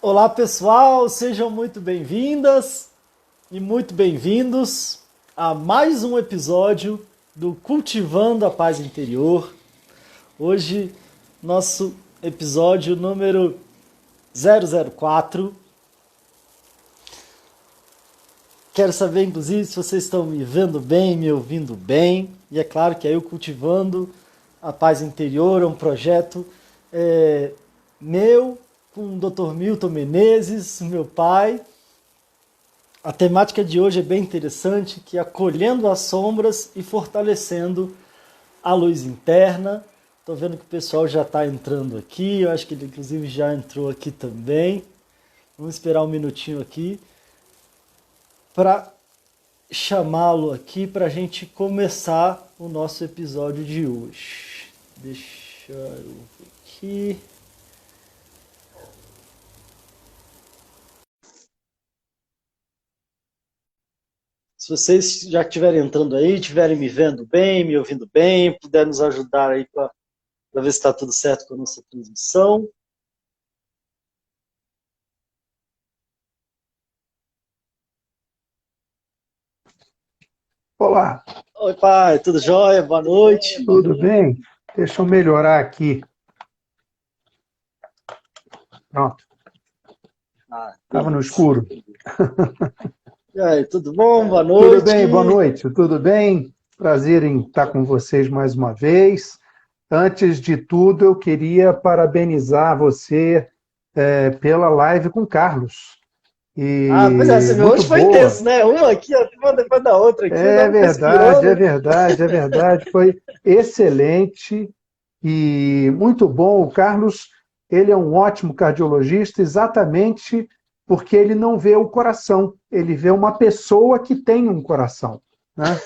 Olá pessoal, sejam muito bem-vindas e muito bem-vindos a mais um episódio do Cultivando a Paz Interior. Hoje, nosso episódio número 004. Quero saber, inclusive, se vocês estão me vendo bem, me ouvindo bem. E é claro que aí o Cultivando a Paz Interior é um projeto meu, com o Dr. Milton Menezes, meu pai. A temática de hoje é bem interessante, que é acolhendo as sombras e fortalecendo a luz interna. Estou vendo que o pessoal já está entrando aqui, eu acho que ele inclusive já entrou aqui também. Vamos esperar um minutinho aqui para chamá-lo aqui para a gente começar o nosso episódio de hoje. Deixa eu ver aqui. Se vocês já estiverem entrando aí, estiverem me vendo bem, me ouvindo bem, puderem nos ajudar aí para ver se está tudo certo com a nossa transmissão. Olá, Oi, pai, tudo jóia? Boa noite. tudo bem? Deixa eu melhorar aqui. Pronto, estava no Beleza. escuro. E aí, tudo bom? Boa Tudo noite. bem, boa noite, tudo bem? Prazer em estar com vocês mais uma vez. Antes de tudo, eu queria parabenizar você pela live com o Carlos. Pois é, E você viu, muito hoje foi boa. intenso, né? Uma aqui, uma depois da outra aqui, É vamos verdade, é respirando. verdade, é verdade. Foi excelente e muito bom. O Carlos, ele é um ótimo cardiologista, exatamente porque ele não vê o coração, ele vê uma pessoa que tem um coração, né?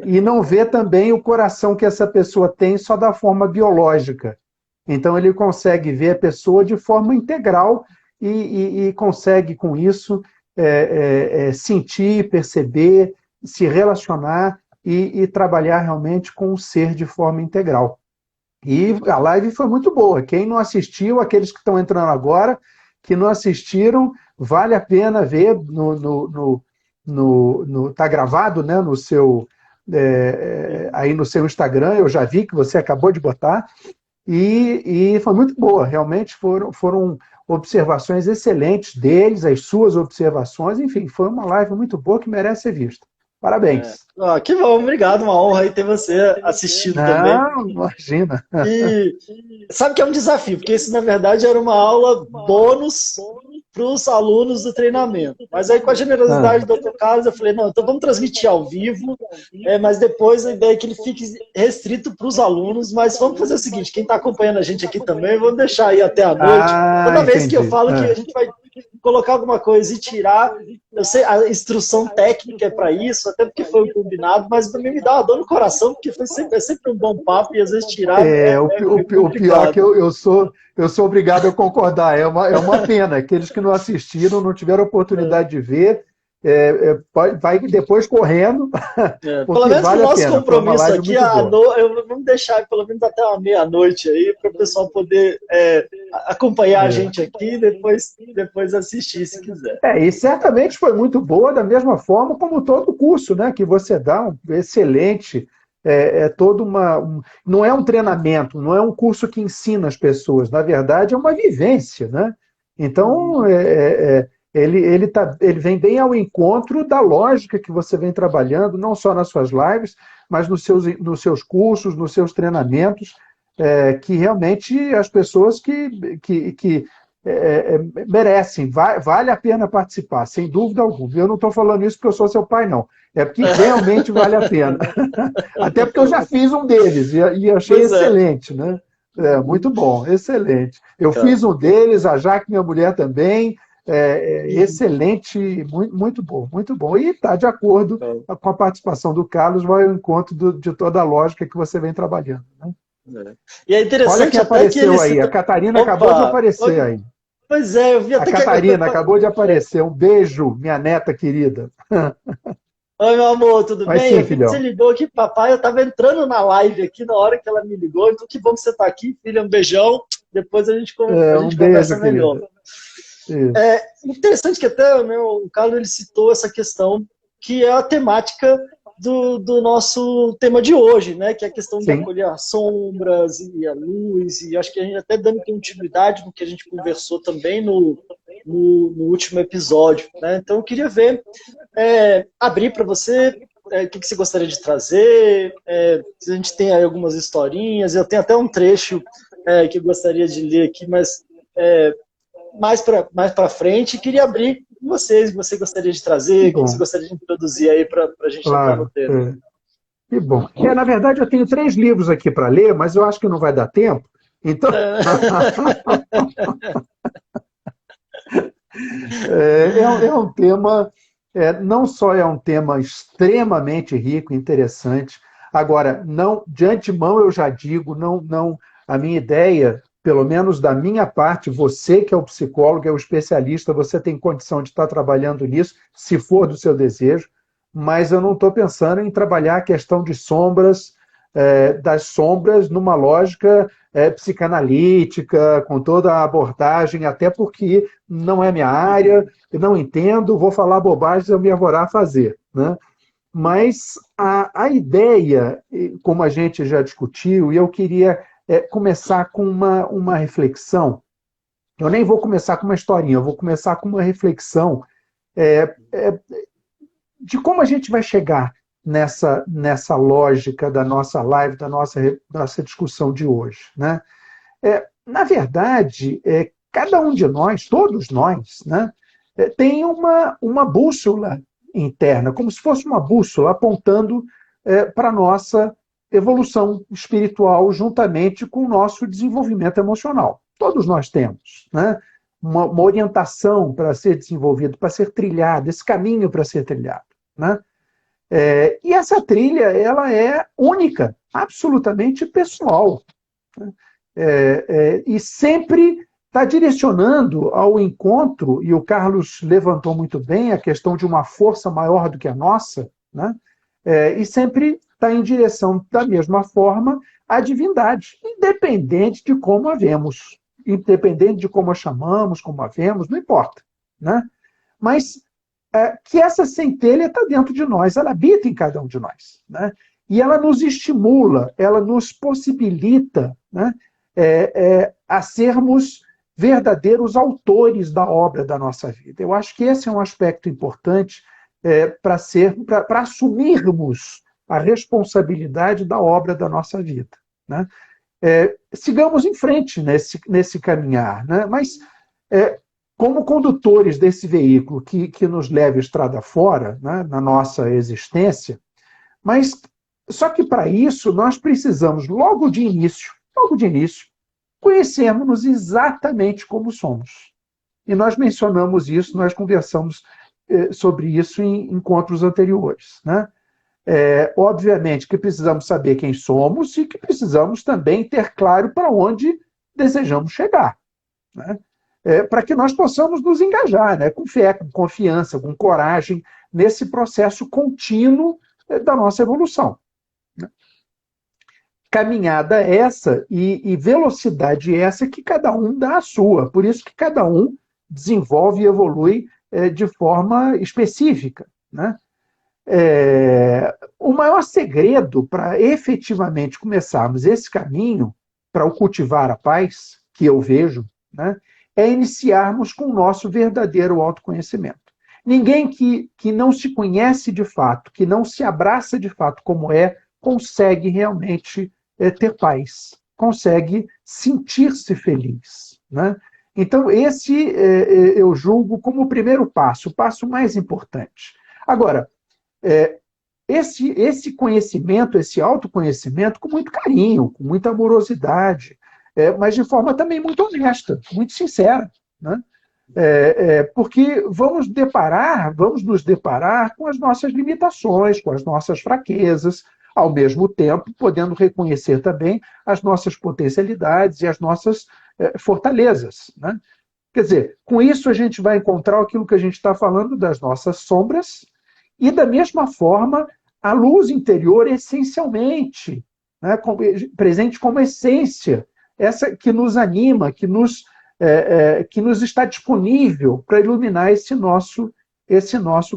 E não vê também o coração que essa pessoa tem só da forma biológica. Então, ele consegue ver a pessoa de forma integral e consegue, com isso, sentir, perceber, se relacionar e trabalhar realmente com o ser de forma integral. E a live foi muito boa. Quem não assistiu, aqueles que estão entrando agora, que não assistiram, vale a pena ver. Tá gravado, né, no seu, aí no seu Instagram, eu já vi que você acabou de botar. E foi muito boa, realmente foram observações excelentes deles, as suas observações, enfim, foi uma live muito boa que merece ser vista. Parabéns. Que bom, obrigado, uma honra aí ter você assistindo também. Não, imagina. E sabe que é um desafio, porque isso na verdade era uma aula bônus para os alunos do treinamento. Mas aí com a Ah, generosidade do Dr. Carlos, eu falei, não, então vamos transmitir ao vivo, mas depois a ideia é que ele fique restrito para os alunos, mas vamos fazer o seguinte, quem está acompanhando a gente aqui também, vamos deixar aí até a noite. Toda vez que eu entendi. falo que a gente vai colocar alguma coisa e tirar, eu sei, a instrução técnica é para isso, até porque foi o combinado, mas também me dá uma dor no coração, porque é sempre um bom papo e às vezes tirar é O pior é que complicado. eu sou obrigado a concordar. É uma pena. Aqueles que não assistiram, não tiveram oportunidade de ver, vai depois correndo, Pelo porque menos para o vale a nosso pena. Foi uma compromisso live aqui, muito boa. vamos deixar pelo menos até uma meia-noite aí, para o pessoal poder acompanhar a gente aqui e depois assistir se quiser. E certamente foi muito boa, da mesma forma como todo o curso, né, que você dá, excelente. Toda não é um treinamento, não é um curso que ensina as pessoas, na verdade é uma vivência, né? Então, ele vem bem ao encontro da lógica que você vem trabalhando, não só nas suas lives, mas nos seus cursos, nos seus treinamentos, que realmente as pessoas que merecem, vale a pena participar, sem dúvida alguma. Eu não estou falando isso porque eu sou seu pai, não. É porque realmente vale a pena. Até porque eu já fiz um deles e achei Pois é. excelente, né? Muito bom, excelente. Eu Então, fiz um deles, a Jaque, minha mulher também, excelente, muito, muito bom, muito bom. E está de acordo então, com a participação do Carlos, vai ao encontro de toda a lógica que você vem trabalhando. Né? E é Olha interessante quem até que ele apareceu aí, a cita. Catarina acabou de Opa! aparecer aí. Pois é, eu vi A até que. Catarina acabou de aparecer. Um beijo, minha neta querida. Oi, meu amor, tudo Mas bem? sim, Eu vi que você filhão. ligou aqui, papai. Eu estava entrando na live aqui na hora que ela me ligou. Então, que bom que você está aqui, filha. Um beijão. Depois a Um gente conversa beijo, melhor. querida. Isso. Interessante que até, né, o Carlos ele citou essa questão que é a temática do nosso tema de hoje, né? Que é a questão de Sim. acolher as sombras e a luz, e acho que a gente até dando continuidade no que a gente conversou também no último episódio, né? Então eu queria ver, abrir para você o que você gostaria de trazer, se a gente tem aí algumas historinhas, eu tenho até um trecho que eu gostaria de ler aqui, mas mais para frente, queria abrir com vocês, o que você gostaria de Que trazer, o que você bom, gostaria de introduzir aí para a gente entrar no claro. tema. Que bom. Na verdade, eu tenho 3 livros aqui para ler, mas eu acho que não vai dar tempo. Então, é um tema, não só é um tema extremamente rico, interessante. Agora, não, de antemão eu já digo, não, a minha ideia, pelo menos da minha parte, você que é o psicólogo, é o especialista, você tem condição de estar trabalhando nisso, se for do seu desejo, mas eu não estou pensando em trabalhar a questão de sombras, das sombras numa lógica psicanalítica, com toda a abordagem, até porque não é minha área, eu não entendo, vou falar bobagens, eu me avorar a fazer, né? Mas a ideia, como a gente já discutiu, e eu queria começar com uma reflexão, eu nem vou começar com uma historinha, eu vou começar com uma reflexão é, é, de como a gente vai chegar nessa lógica da nossa live, da nossa discussão de hoje, né? Na verdade, cada um de nós, todos nós, né, tem uma bússola interna, como se fosse uma bússola apontando para a nossa evolução espiritual juntamente com o nosso desenvolvimento emocional. Todos nós temos, né, uma orientação para ser desenvolvido, para ser trilhado, esse caminho para ser trilhado, né? E essa trilha ela é única, absolutamente pessoal, né? E sempre está direcionando ao encontro, e o Carlos levantou muito bem a questão de uma força maior do que a nossa, né? E sempre está em direção, da mesma forma, à divindade, independente de como a vemos, independente de como a chamamos, como a vemos, não importa, né? Mas que essa centelha está dentro de nós, ela habita em cada um de nós, né? E ela nos estimula, ela nos possibilita, né, a sermos verdadeiros autores da obra da nossa vida. Eu acho que esse é um aspecto importante para assumirmos a responsabilidade da obra da nossa vida, né? Sigamos em frente nesse caminhar, né? Mas como condutores desse veículo que nos leva estrada fora, né, na nossa existência, mas só que para isso nós precisamos, logo de início, conhecermos-nos exatamente como somos. E nós mencionamos isso, nós conversamos sobre isso em encontros anteriores, né? Obviamente que precisamos saber quem somos e que precisamos também ter claro para onde desejamos chegar, né? Para que nós possamos nos engajar, né, com fé, com confiança, com coragem, nesse processo contínuo da nossa evolução. Caminhada essa e velocidade essa que cada um dá a sua. Por isso que cada um desenvolve e evolui de forma específica, né? O maior segredo para efetivamente começarmos esse caminho para o cultivar a paz, que eu vejo, né, é iniciarmos com o nosso verdadeiro autoconhecimento. Ninguém que não se conhece de fato, que não se abraça de fato como consegue realmente ter paz, consegue sentir-se feliz, né? Então, esse eu julgo como o primeiro passo, o passo mais importante. Agora, esse conhecimento, esse autoconhecimento, com muito carinho, com muita amorosidade, mas de forma também muito honesta, muito sincera, né? Porque vamos nos deparar com as nossas limitações, com as nossas fraquezas, ao mesmo tempo podendo reconhecer também as nossas potencialidades e as nossas fortalezas, né? Quer dizer, com isso a gente vai encontrar aquilo que a gente está falando das nossas sombras e, da mesma forma, a luz interior essencialmente, né, presente como essência, essa que nos anima, que nos que nos está disponível para iluminar esse nosso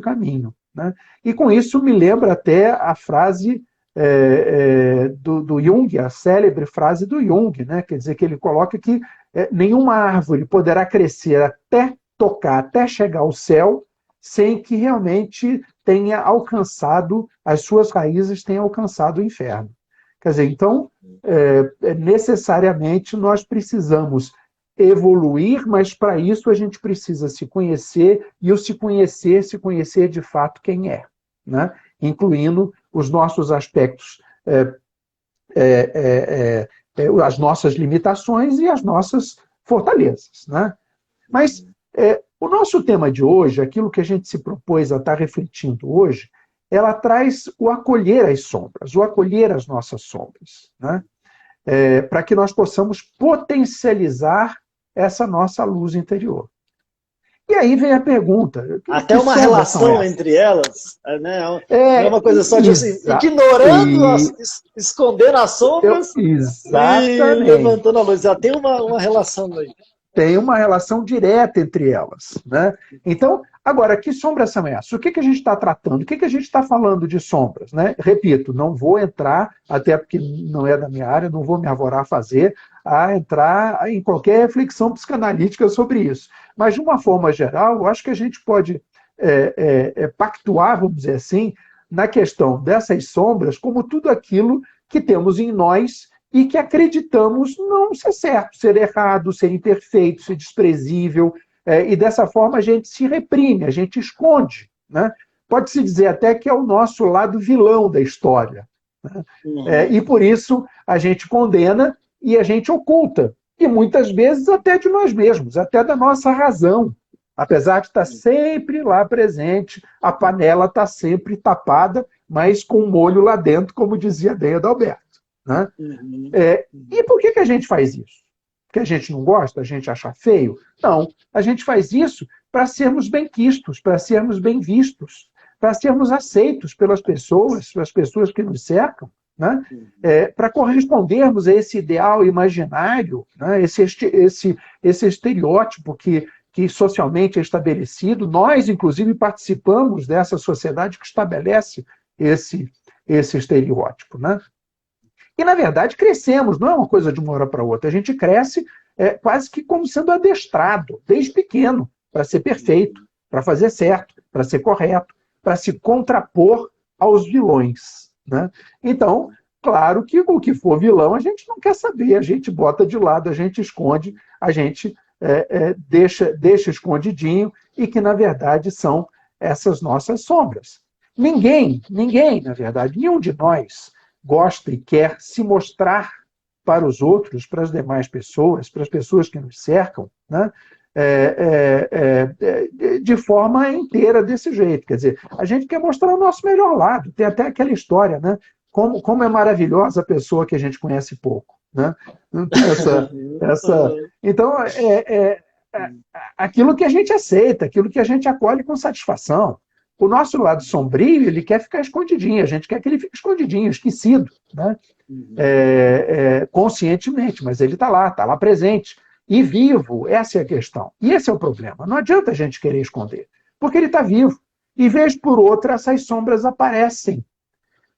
caminho, né? E com isso me lembra até a frase do Jung, a célebre frase do Jung, né? Quer dizer, que ele coloca que nenhuma árvore poderá crescer até tocar, até chegar ao céu, sem que realmente tenha alcançado, as suas raízes tenham alcançado o inferno. Quer dizer, então, necessariamente nós precisamos evoluir, mas para isso a gente precisa se conhecer, e o se conhecer de fato quem é, né? Incluindo os nossos aspectos, as nossas limitações e as nossas fortalezas, né? Mas o nosso tema de hoje, aquilo que a gente se propôs a estar refletindo hoje, ela traz o acolher as sombras, o acolher as nossas sombras, né? Para que nós possamos potencializar essa nossa luz interior. E aí vem a pergunta. Até uma relação entre elas, né? Não é uma coisa só de assim, ignorando, escondendo as sombras e levantando a luz. Já tem uma relação aí. Tem uma relação direta entre elas, né? Então, agora, que sombras são essas? O que a gente está tratando? O que a gente está falando de sombras, né? Repito, não vou entrar, até porque não é da minha área, não vou me arvorar a entrar em qualquer reflexão psicanalítica sobre isso. Mas, de uma forma geral, eu acho que a gente pode pactuar, vamos dizer assim, na questão dessas sombras como tudo aquilo que temos em nós e que acreditamos não ser certo, ser errado, ser imperfeito, ser desprezível, e dessa forma a gente se reprime, a gente esconde, né? Pode-se dizer até que é o nosso lado vilão da história, né? E por isso a gente condena e a gente oculta, e muitas vezes até de nós mesmos, até da nossa razão. Apesar de estar sempre lá presente, a panela está sempre tapada, mas com um molho lá dentro, como dizia a Deia Dalberto, né? E por que a gente faz isso? Porque a gente não gosta, a gente acha feio? Não, a gente faz isso para sermos bem-quistos, para sermos bem vistos, para sermos aceitos pelas pessoas que nos cercam, né? Para correspondermos a esse ideal imaginário, né? esse estereótipo que socialmente é estabelecido. Nós, inclusive, participamos dessa sociedade que estabelece esse estereótipo, né? E, na verdade, crescemos, não é uma coisa de uma hora para outra. A gente cresce quase que como sendo adestrado, desde pequeno, para ser perfeito, para fazer certo, para ser correto, para se contrapor aos vilões, né? Então, claro que o que for vilão a gente não quer saber, a gente bota de lado, a gente esconde, a gente deixa escondidinho, e que, na verdade, são essas nossas sombras. Ninguém, na verdade, nenhum de nós gosta e quer se mostrar para os outros, para as demais pessoas, para as pessoas que nos cercam, né? De forma inteira desse jeito. Quer dizer, a gente quer mostrar o nosso melhor lado. Tem até aquela história, né? Como é maravilhosa a pessoa que a gente conhece pouco, né? Então, aquilo que a gente aceita, aquilo que a gente acolhe com satisfação. O nosso lado sombrio, ele quer ficar escondidinho, a gente quer que ele fique escondidinho, esquecido, né? Conscientemente, mas ele está lá presente e vivo. Essa é a questão. E esse é o problema. Não adianta a gente querer esconder, porque ele está vivo. E, vez por outra, essas sombras aparecem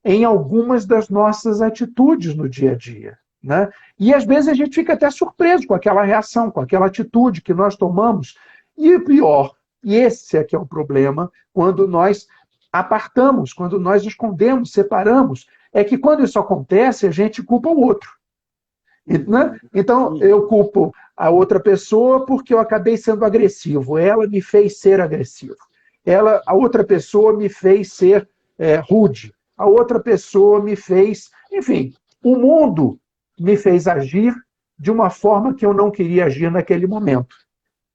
em algumas das nossas atitudes no dia a dia, né? E, às vezes, a gente fica até surpreso com aquela reação, com aquela atitude que nós tomamos. E o pior, e esse é que é o problema, quando nós apartamos, quando nós escondemos, separamos, é que quando isso acontece, a gente culpa o outro, né? Então, eu culpo a outra pessoa porque eu acabei sendo agressivo, ela me fez ser agressivo, a outra pessoa me fez ser rude, a outra pessoa me fez... Enfim, o mundo me fez agir de uma forma que eu não queria agir naquele momento.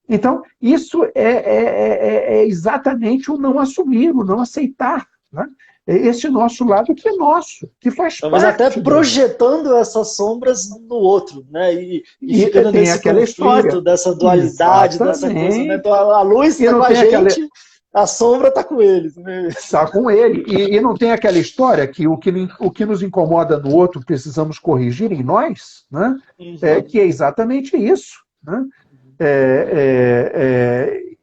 Então, isso é exatamente o não assumir, o não aceitar, né? Esse nosso lado que é nosso, que faz parte. Mas até projetando essas sombras no outro, né? E ficando nesse conflito, história. Dessa dualidade, dessa coisa, né? Então, a luz está com a gente, a sombra está com eles. Está com ele. E não tem aquela história que o que nos incomoda no outro precisamos corrigir em nós, né? Que é exatamente isso, né?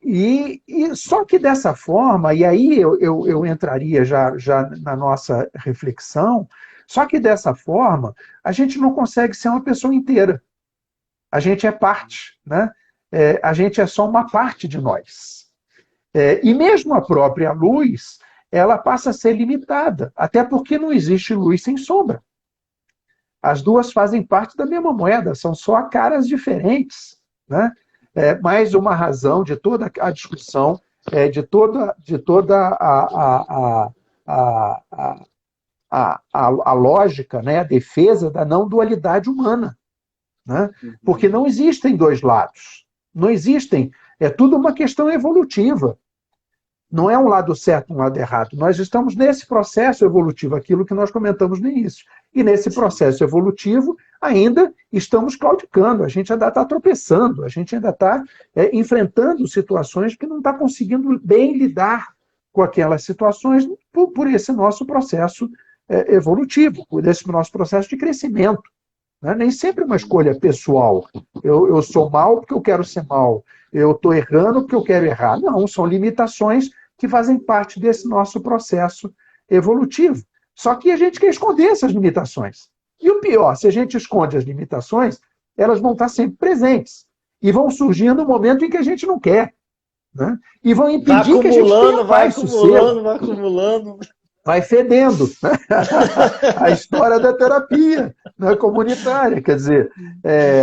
E só que dessa forma, e aí eu entraria já na nossa reflexão, só que dessa forma a gente não consegue ser uma pessoa inteira. A gente é parte, né? A gente é só uma parte de nós. E mesmo a própria luz, ela passa a ser limitada, até porque não existe luz sem sombra. As duas fazem parte da mesma moeda, são só caras diferentes, né? Mais uma razão de toda a discussão, de toda a lógica, né? A defesa da não dualidade humana, né? Porque não existem dois lados, não existem, é tudo uma questão evolutiva. Não é um lado certo, um lado errado. Nós estamos nesse processo evolutivo, aquilo que nós comentamos no início. E nesse processo evolutivo, ainda estamos claudicando, a gente ainda está tropeçando, a gente ainda está enfrentando situações que não está conseguindo bem lidar com aquelas situações por esse nosso processo evolutivo, por esse nosso processo de crescimento. Né? Nem sempre é uma escolha pessoal. Eu sou mal porque eu quero ser mal. Eu estou errando porque eu quero errar. Não, são limitações que fazem parte desse nosso processo evolutivo. Só que a gente quer esconder essas limitações. E o pior, se a gente esconde as limitações, elas vão estar sempre presentes. E vão surgir no momento em que a gente não quer. Né? E vão impedir que a gente tenha paz, sossego. Vai acumulando. Vai fedendo. A história da terapia, né, comunitária. Quer dizer,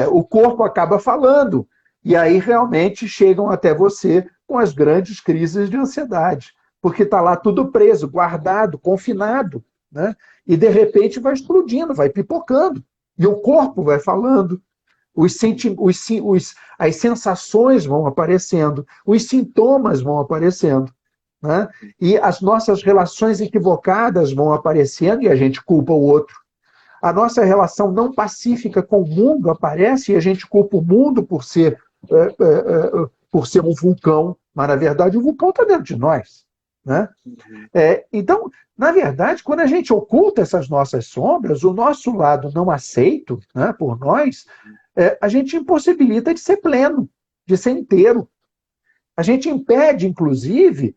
o corpo acaba falando. E aí realmente chegam até você com as grandes crises de ansiedade. Porque está lá tudo preso, guardado, confinado. Né? E de repente vai explodindo, vai pipocando. E o corpo vai falando. As sensações vão aparecendo. Os sintomas vão aparecendo. Né? E as nossas relações equivocadas vão aparecendo e a gente culpa o outro. A nossa relação não pacífica com o mundo aparece e a gente culpa o mundo por ser um vulcão, mas na verdade o vulcão está dentro de nós. Né? Então, na verdade, quando a gente oculta essas nossas sombras, o nosso lado não aceito, né, por nós, a gente impossibilita de ser pleno, de ser inteiro. A gente impede, inclusive,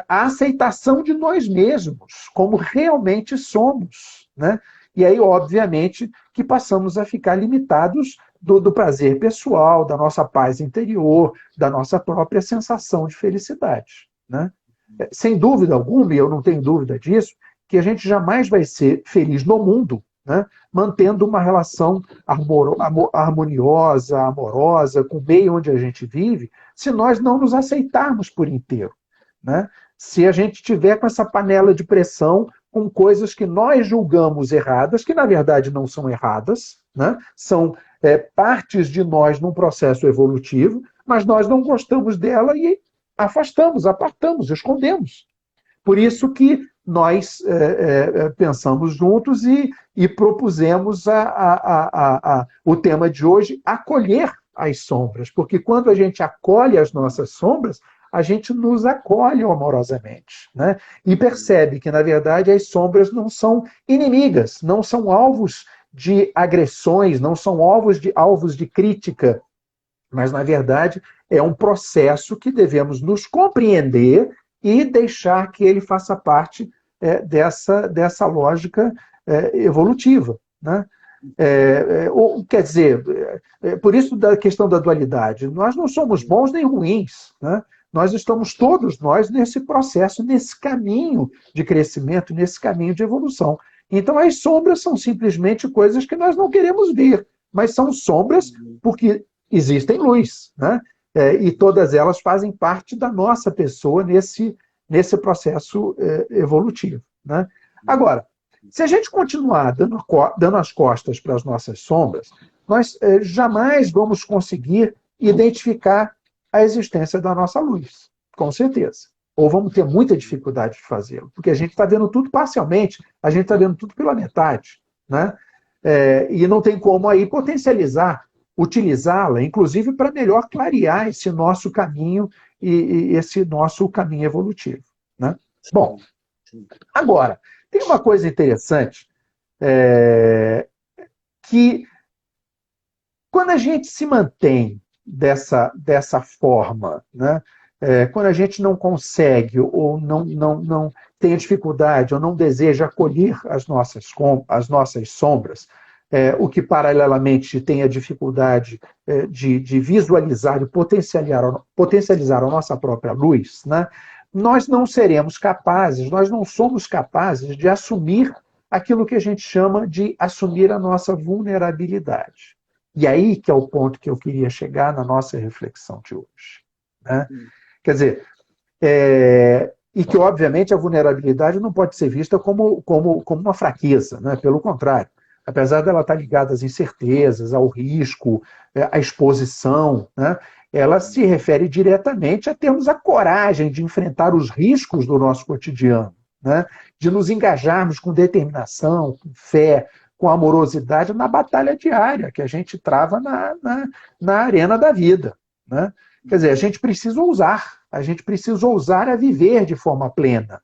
a aceitação de nós mesmos, como realmente somos. Né? E aí, obviamente, que passamos a ficar limitados do prazer pessoal, da nossa paz interior, da nossa própria sensação de felicidade. Né? Sem dúvida alguma, e eu não tenho dúvida disso, que a gente jamais vai ser feliz no mundo, né? Mantendo uma relação harmoniosa, amorosa, com o meio onde a gente vive, se nós não nos aceitarmos por inteiro. Né? Se a gente tiver com essa panela de pressão com coisas que nós julgamos erradas, que na verdade não são erradas, né? São partes de nós num processo evolutivo, mas nós não gostamos dela e afastamos, apartamos, escondemos. Por isso que nós pensamos juntos e propusemos o tema de hoje, acolher as sombras, porque quando a gente acolhe as nossas sombras, a gente nos acolhe amorosamente, né? E percebe que, na verdade, as sombras não são inimigas, não são alvos de agressões, não são alvos de crítica, mas, na verdade, é um processo que devemos nos compreender e deixar que ele faça parte dessa lógica evolutiva. Né? Quer dizer, por isso da questão da dualidade, nós não somos bons nem ruins, né? Nós estamos todos nós nesse processo, nesse caminho de crescimento, nesse caminho de evolução. Então as sombras são simplesmente coisas que nós não queremos ver, mas são sombras porque existem luz, né? E todas elas fazem parte da nossa pessoa nesse processo evolutivo. Né? Agora, se a gente continuar dando as costas para as nossas sombras, nós jamais vamos conseguir identificar a existência da nossa luz, com certeza. Ou vamos ter muita dificuldade de fazê-lo, porque a gente está vendo tudo parcialmente, a gente está vendo tudo pela metade. Né? E não tem como aí potencializar, utilizá-la, inclusive para melhor clarear esse nosso caminho e esse nosso caminho evolutivo. Né? Bom, agora, tem uma coisa interessante, que quando a gente se mantém dessa forma, né? Quando a gente não consegue ou não tem a dificuldade ou não deseja acolher as nossas sombras, o que paralelamente tem a dificuldade de visualizar e potencializar a nossa própria luz, né? Nós não seremos capazes, nós não somos capazes de assumir aquilo que a gente chama de assumir a nossa vulnerabilidade. E aí que é o ponto que eu queria chegar na nossa reflexão de hoje, né? Quer dizer, e que, obviamente, a vulnerabilidade não pode ser vista como uma fraqueza, né? Pelo contrário, apesar dela estar ligada às incertezas, ao risco, à exposição, né? Ela se refere diretamente a termos a coragem de enfrentar os riscos do nosso cotidiano, né? De nos engajarmos com determinação, com fé, com amorosidade na batalha diária que a gente trava na arena da vida, né? Quer dizer, a gente precisa ousar a viver de forma plena.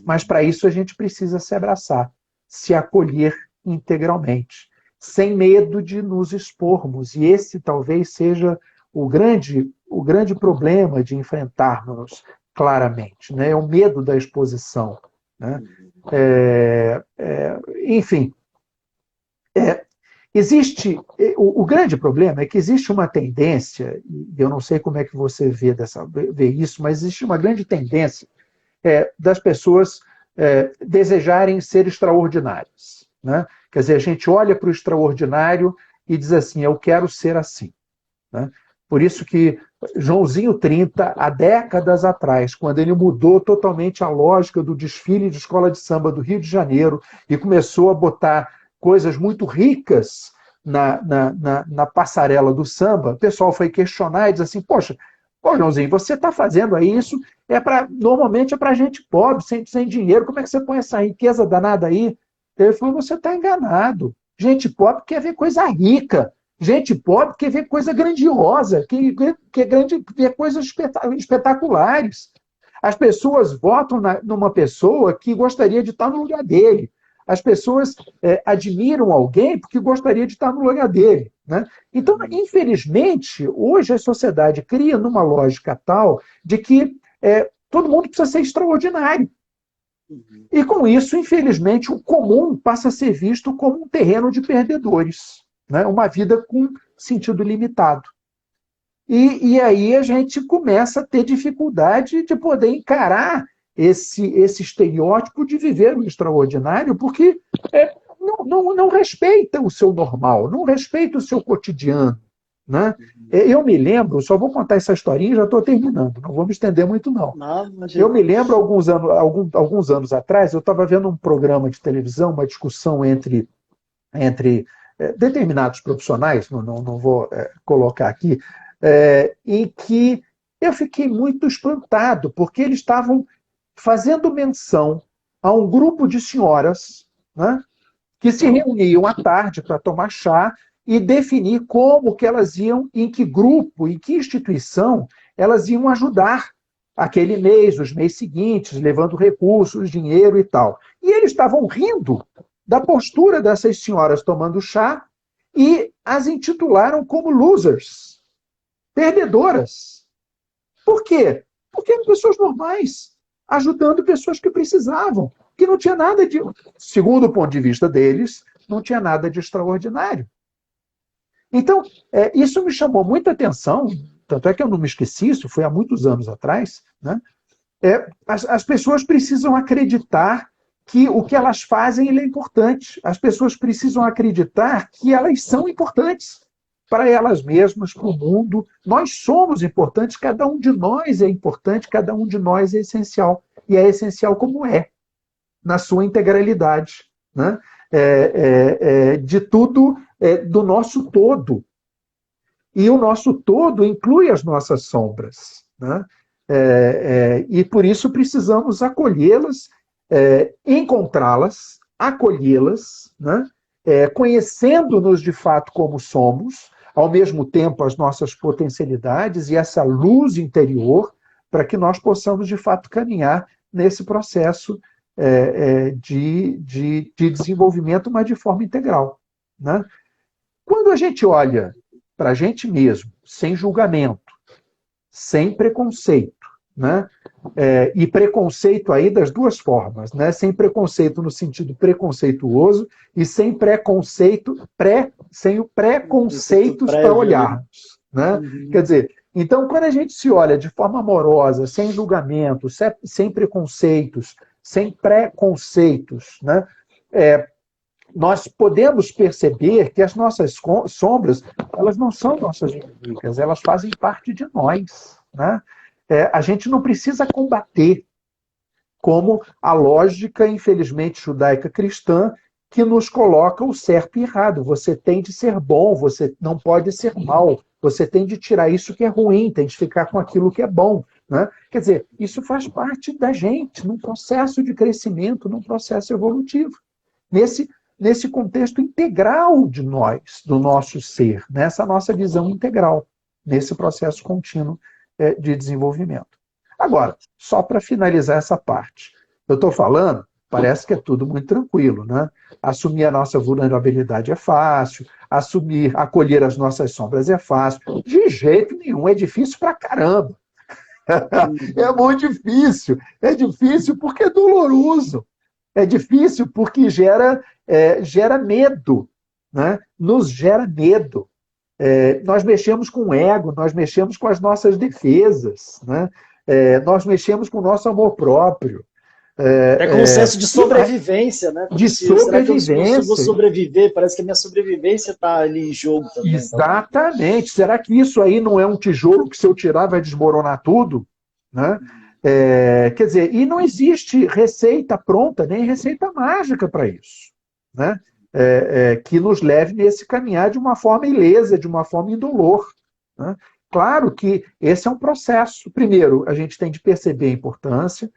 Mas para isso a gente precisa se abraçar, se acolher integralmente, sem medo de nos expormos. E esse talvez seja o grande problema de enfrentarmos claramente, né? É o medo da exposição, né? Enfim, o grande problema é que existe uma tendência, e eu não sei como é que você vê isso, mas existe uma grande tendência das pessoas desejarem ser extraordinárias, né? Quer dizer, a gente olha para o extraordinário e diz assim, eu quero ser assim, né? Por isso que Joãozinho 30, há décadas atrás, quando ele mudou totalmente a lógica do desfile de escola de samba do Rio de Janeiro e começou a botar coisas muito ricas na passarela do samba, o pessoal foi questionar e diz assim, poxa, Joãozinho, você está fazendo aí isso, normalmente é para gente pobre, sem dinheiro, como é que você põe essa riqueza danada aí? Ele falou, você está enganado. Gente pobre quer ver coisa rica, gente pobre quer ver coisa grandiosa, quer ver coisas espetaculares. As pessoas votam numa pessoa que gostaria de estar no lugar dele. As pessoas admiram alguém porque gostaria de estar no lugar dele, né? Então, infelizmente, hoje a sociedade cria numa lógica tal de que todo mundo precisa ser extraordinário. E com isso, infelizmente, o comum passa a ser visto como um terreno de perdedores, né? Uma vida com sentido limitado. E aí a gente começa a ter dificuldade de poder encarar esse estereótipo de viver o extraordinário, porque não respeita o seu normal, não respeita o seu cotidiano, né? Eu me lembro, só vou contar essa historinha e já estou terminando, não vou me estender muito não. Eu me lembro, alguns anos atrás, eu estava vendo um programa de televisão, uma discussão entre determinados profissionais, não vou colocar aqui, em que eu fiquei muito espantado, porque eles estavam fazendo menção a um grupo de senhoras, né, que se reuniam à tarde para tomar chá e definir como que elas iam, em que grupo, em que instituição elas iam ajudar aquele mês, os meses seguintes, levando recursos, dinheiro e tal. E eles estavam rindo da postura dessas senhoras tomando chá e as intitularam como losers, perdedoras. Por quê? Porque eram pessoas normais, ajudando pessoas que precisavam, que não tinha nada de, segundo o ponto de vista deles, não tinha nada de extraordinário. Então, isso me chamou muita atenção, tanto é que eu não me esqueci, isso foi há muitos anos atrás, né? As pessoas precisam acreditar que o que elas fazem é importante. As pessoas precisam acreditar que elas são importantes para elas mesmas, para o mundo. Nós somos importantes, cada um de nós é importante, cada um de nós é essencial. E é essencial como na sua integralidade, né? De tudo, do nosso todo. E o nosso todo inclui as nossas sombras, né? E por isso precisamos acolhê-las, encontrá-las, acolhê-las, né? Conhecendo-nos de fato como somos, ao mesmo tempo as nossas potencialidades e essa luz interior, para que nós possamos de fato caminhar nesse processo de desenvolvimento, mas de forma integral, né? Quando a gente olha para a gente mesmo, sem julgamento, sem preconceito, né? E preconceito aí das duas formas, né? Sem preconceito no sentido preconceituoso e sem preconceito, sem o preconceitos para olharmos, né? Uhum. Quer dizer, então quando a gente se olha de forma amorosa, sem julgamento, sem preconceitos, sem preconceitos, né? Nós podemos perceber que as nossas sombras, elas não são nossas inimigas, elas fazem parte de nós, né? A gente não precisa combater, como a lógica, infelizmente, judaica cristã, que nos coloca o certo e errado. Você tem de ser bom, você não pode ser mal, você tem de tirar isso que é ruim, tem de ficar com aquilo que é bom, né? Quer dizer, isso faz parte da gente, num processo de crescimento, num processo evolutivo. Nesse contexto integral de nós, do nosso ser, nessa nossa visão integral, nesse processo contínuo de desenvolvimento. Agora, só para finalizar essa parte, eu estou falando, parece que é tudo muito tranquilo, né? Assumir a nossa vulnerabilidade é fácil, acolher as nossas sombras é fácil. De jeito nenhum, é difícil pra caramba. É muito difícil. É difícil porque é doloroso. É difícil porque gera medo, né? Nos gera medo. Nós mexemos com o ego, nós mexemos com as nossas defesas, né? Nós mexemos com o nosso amor próprio. É com um senso de sobrevivência, né? De Será que eu vou sobrevivência. sobreviver? Parece que a minha sobrevivência está ali em jogo também. Exatamente. Será que isso aí não é um tijolo que se eu tirar vai desmoronar tudo? Né? Quer dizer, e não existe receita pronta, nem receita mágica para isso, né? Que nos leve nesse caminhar de uma forma ilesa, de uma forma indolor, né? Claro que esse é um processo. Primeiro, a gente tem de perceber a importância,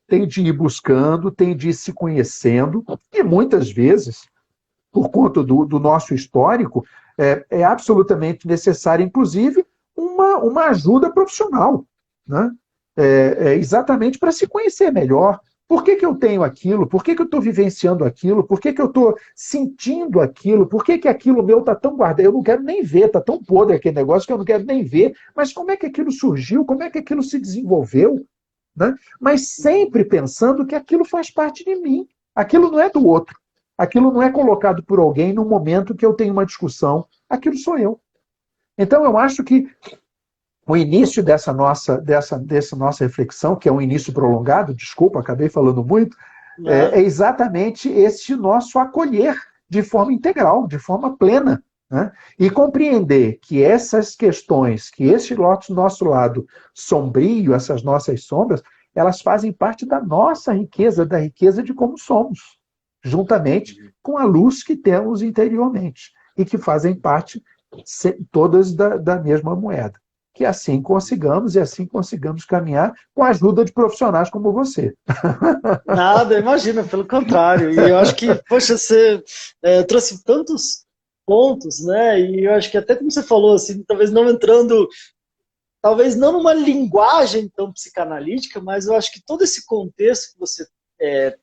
tem de ir buscando, tem de ir se conhecendo, e muitas vezes, por conta do nosso histórico, é absolutamente necessário, inclusive, uma ajuda profissional, né? Exatamente para se conhecer melhor. Por que eu tenho aquilo? Por que eu estou vivenciando aquilo? Por que eu estou sentindo aquilo? Por que aquilo meu está tão guardado? Eu não quero nem ver, está tão podre aquele negócio que eu não quero nem ver. Mas como é que aquilo surgiu? Como é que aquilo se desenvolveu? Né? Mas sempre pensando que aquilo faz parte de mim. Aquilo não é do outro. Aquilo não é colocado por alguém no momento que eu tenho uma discussão. Aquilo sou eu. Então, eu acho que o início dessa nossa reflexão, que é um início prolongado, desculpa, acabei falando muito, é exatamente esse nosso acolher de forma integral, de forma plena, né? E compreender que essas questões, que esse nosso lado sombrio, essas nossas sombras, elas fazem parte da nossa riqueza, da riqueza de como somos, juntamente com a luz que temos interiormente, e que fazem parte todas da mesma moeda. Que assim consigamos caminhar com a ajuda de profissionais como você. Nada, imagina, pelo contrário. E eu acho que, poxa, você trouxe tantos pontos, né? E eu acho que até como você falou, assim, talvez não numa linguagem tão psicanalítica, mas eu acho que todo esse contexto que você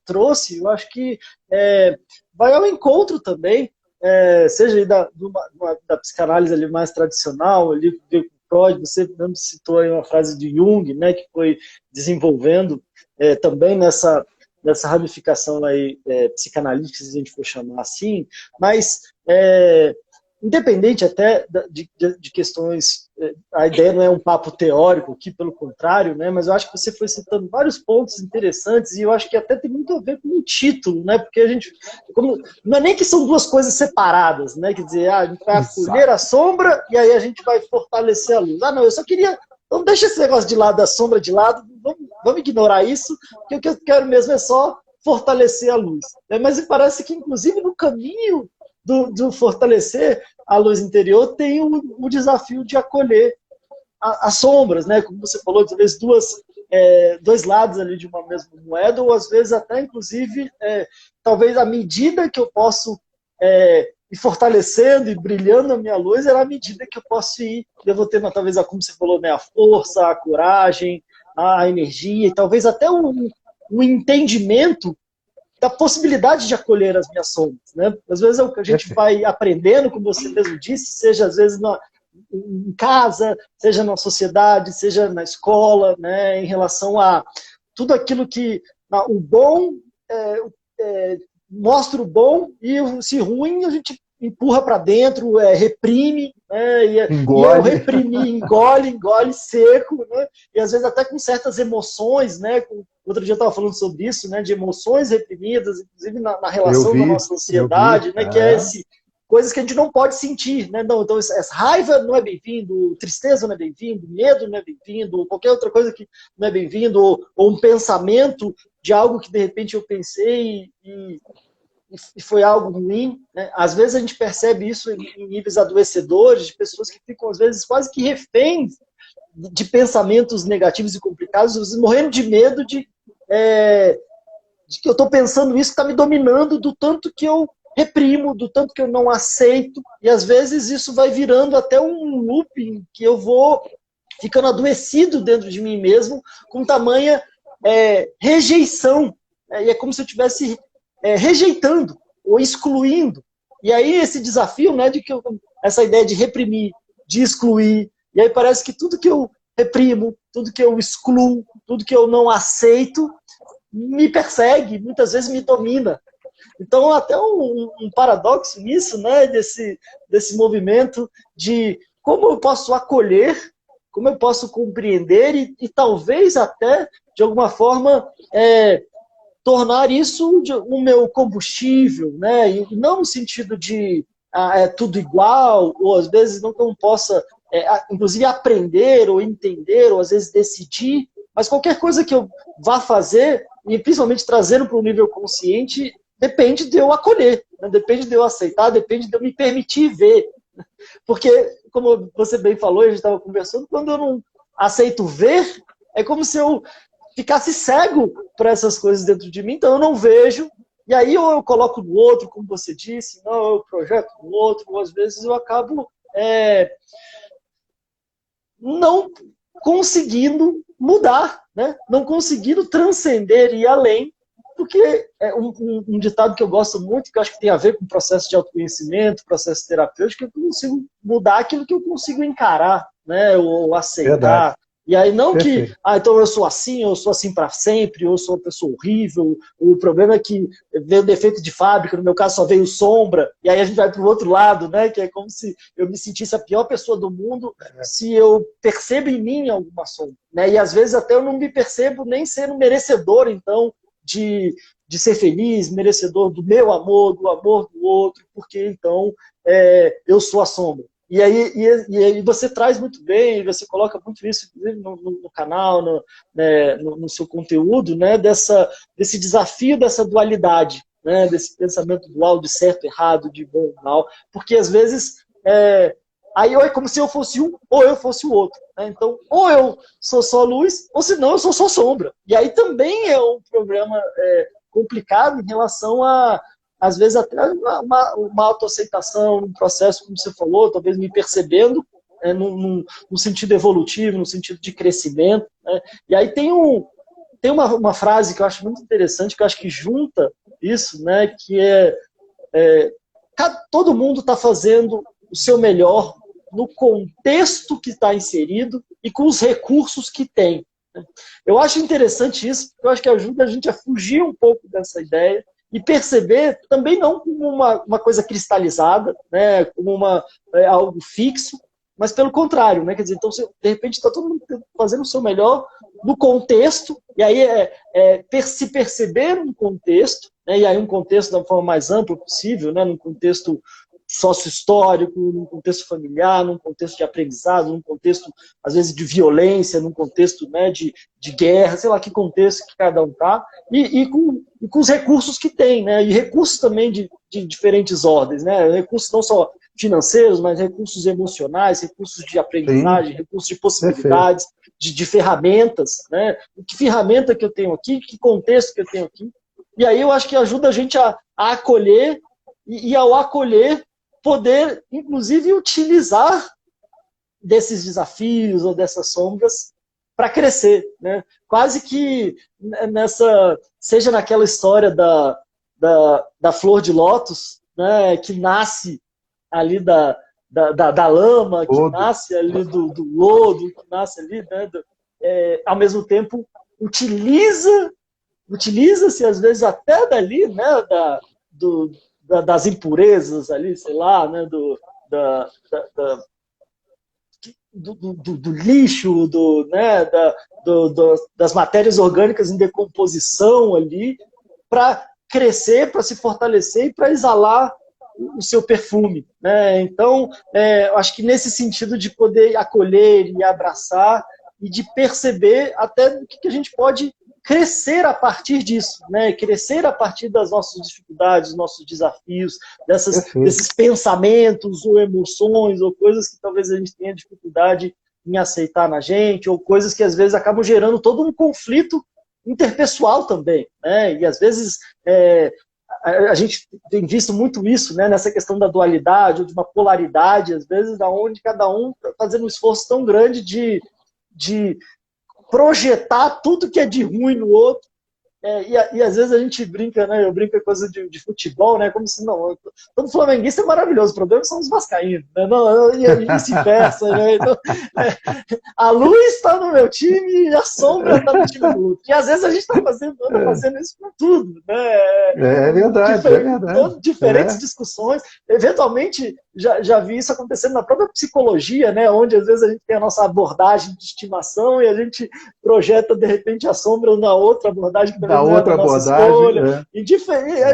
trouxe, eu acho que vai ao encontro também, seja da psicanálise ali mais tradicional, ali Freud, você mesmo citou aí uma frase de Jung, né, que foi desenvolvendo também nessa ramificação aí, psicanalítica, se a gente for chamar assim, mas independente até de questões, a ideia não é um papo teórico aqui, pelo contrário, né, mas eu acho que você foi citando vários pontos interessantes e eu acho que até tem muito a ver com o título, né, porque a gente, não é nem que são duas coisas separadas, né, quer dizer, a gente vai acolher a sombra e aí a gente vai fortalecer a luz. Não, eu só queria, então deixa esse negócio de lado, da sombra de lado, vamos ignorar isso, porque o que eu quero mesmo é só fortalecer a luz. Mas me parece que, inclusive, no caminho do fortalecer a luz interior, tem o desafio de acolher as sombras, né? Como você falou, às vezes dois lados ali de uma mesma moeda, ou às vezes até, inclusive, talvez à medida que eu posso ir fortalecendo e brilhando a minha luz, era à medida que eu posso eu vou ter, talvez, como você falou, né, a força, a coragem, a energia, e talvez até um entendimento da possibilidade de acolher as minhas sombras, né? Às vezes a gente vai aprendendo, como você mesmo disse, seja às vezes em casa, seja na sociedade, seja na escola, né? Em relação a tudo aquilo que o bom mostra o bom e se ruim a gente empurra para dentro, reprime, né? E eu reprimi, engole seco, né? E às vezes até com certas emoções, né? Outro dia eu estava falando sobre isso, né? De emoções reprimidas, inclusive na relação da nossa sociedade, né? Que é coisas que a gente não pode sentir, né? Não, então, essa raiva não é bem-vindo, tristeza não é bem-vindo, medo não é bem-vindo, qualquer outra coisa que não é bem-vindo, ou um pensamento de algo que de repente eu pensei e foi algo ruim, né? Às vezes a gente percebe isso em níveis adoecedores, de pessoas que ficam, às vezes, quase que reféns de pensamentos negativos e complicados, morrendo de medo de que eu estou pensando isso, está me dominando do tanto que eu reprimo, do tanto que eu não aceito, e às vezes isso vai virando até um looping que eu vou ficando adoecido dentro de mim mesmo, com tamanha rejeição, e é como se eu estivesse rejeitando ou excluindo. E aí esse desafio, né, essa ideia de reprimir, de excluir, e aí parece que tudo que eu reprimo, tudo que eu excluo, tudo que eu não aceito, me persegue, muitas vezes me domina. Então, até um paradoxo nisso, né, desse movimento de como eu posso acolher, como eu posso compreender e talvez até, de alguma forma, tornar isso o meu combustível, né, e não no sentido de tudo igual, ou às vezes não que eu possa, inclusive, aprender ou entender, ou às vezes decidir, mas qualquer coisa que eu vá fazer, e principalmente trazendo para o nível consciente, depende de eu acolher, né? Depende de eu aceitar, depende de eu me permitir ver. Porque, como você bem falou, a gente estava conversando, quando eu não aceito ver, é como se eu ficasse cego para essas coisas dentro de mim, então eu não vejo, e aí ou eu coloco no outro, como você disse, não, eu projeto no outro, ou às vezes eu acabo não conseguindo mudar, né? Não conseguindo transcender e ir além, porque é um ditado que eu gosto muito, que eu acho que tem a ver com o processo de autoconhecimento, processo terapêutico, é que eu consigo mudar aquilo que eu consigo encarar, né? Ou aceitar. Verdade. E aí não Perfeito. que, então eu sou assim para sempre, eu sou uma pessoa horrível, o problema é que veio defeito de fábrica, no meu caso só veio sombra, e aí a gente vai para o outro lado, né? Que é como se eu me sentisse a pior pessoa do mundo se eu percebo em mim alguma sombra, né? E às vezes até eu não me percebo nem sendo merecedor, então, de ser feliz, merecedor do meu amor, do amor do outro, porque então eu sou a sombra. E aí você traz muito bem, você coloca muito isso, inclusive, no canal, no seu conteúdo, né, desse desafio, dessa dualidade, né, desse pensamento dual de certo e errado, de bom e mal, porque às vezes aí é como se eu fosse um ou eu fosse o outro. Né? Então, ou eu sou só luz, ou senão eu sou só sombra. E aí também é um problema complicado em relação a, às vezes, até uma autoaceitação, um processo, como você falou, talvez me percebendo no sentido evolutivo, no sentido de crescimento. Né? E aí tem uma frase que eu acho muito interessante, que eu acho que junta isso, né? Que todo mundo está fazendo o seu melhor no contexto que está inserido e com os recursos que tem. Eu acho interessante isso, porque eu acho que ajuda a gente a fugir um pouco dessa ideia e perceber também não como uma coisa cristalizada, né, como algo fixo, mas pelo contrário, né, quer dizer, então de repente está todo mundo fazendo o seu melhor no contexto, e aí se perceber um contexto, né, e aí um contexto da forma mais ampla possível, né, num contexto sócio-histórico, num contexto familiar, num contexto de aprendizado, num contexto, às vezes, de violência, num contexto, né, de guerra, sei lá que contexto que cada um está, e com os recursos que tem, né, e recursos também de diferentes ordens, né, recursos não só financeiros, mas recursos emocionais, recursos de aprendizagem, Sim. recursos de possibilidades, de ferramentas, né, que ferramenta que eu tenho aqui, que contexto que eu tenho aqui, e aí eu acho que ajuda a gente a acolher, e ao acolher, poder, inclusive, utilizar desses desafios ou dessas sombras para crescer, né? Quase que seja naquela história da flor de lótus, né, que nasce ali da lama, que nasce ali do lodo, que nasce ali, né, ao mesmo tempo utiliza-se às vezes até dali, né, das impurezas ali, sei lá, né, do lixo, né, das matérias orgânicas em decomposição ali, para crescer, para se fortalecer e para exalar o seu perfume, né? Então, eu acho que nesse sentido de poder acolher e abraçar e de perceber até o que a gente pode crescer a partir disso, né? Crescer a partir das nossas dificuldades, dos nossos desafios, desses pensamentos ou emoções ou coisas que talvez a gente tenha dificuldade em aceitar na gente, ou coisas que às vezes acabam gerando todo um conflito interpessoal também, né? E às vezes a gente tem visto muito isso, né, nessa questão da dualidade ou de uma polaridade, às vezes, da onde cada um está fazendo um esforço tão grande de projetar tudo que é de ruim no outro. E às vezes a gente brinca, né? Eu brinco com coisa de futebol, né? Como se não. Todo flamenguista é maravilhoso, o problema são os vascaínos, né? Não, e vice-versa, né? Então, a luz está no meu time e a sombra está no time do outro. E às vezes a gente está fazendo isso com tudo, né? É verdade, é verdade. Diferentes discussões. Eventualmente, já vi isso acontecendo na própria psicologia, né? Onde às vezes a gente tem a nossa abordagem de estimação e a gente projeta, de repente, a sombra na outra abordagem que da outra abordagem,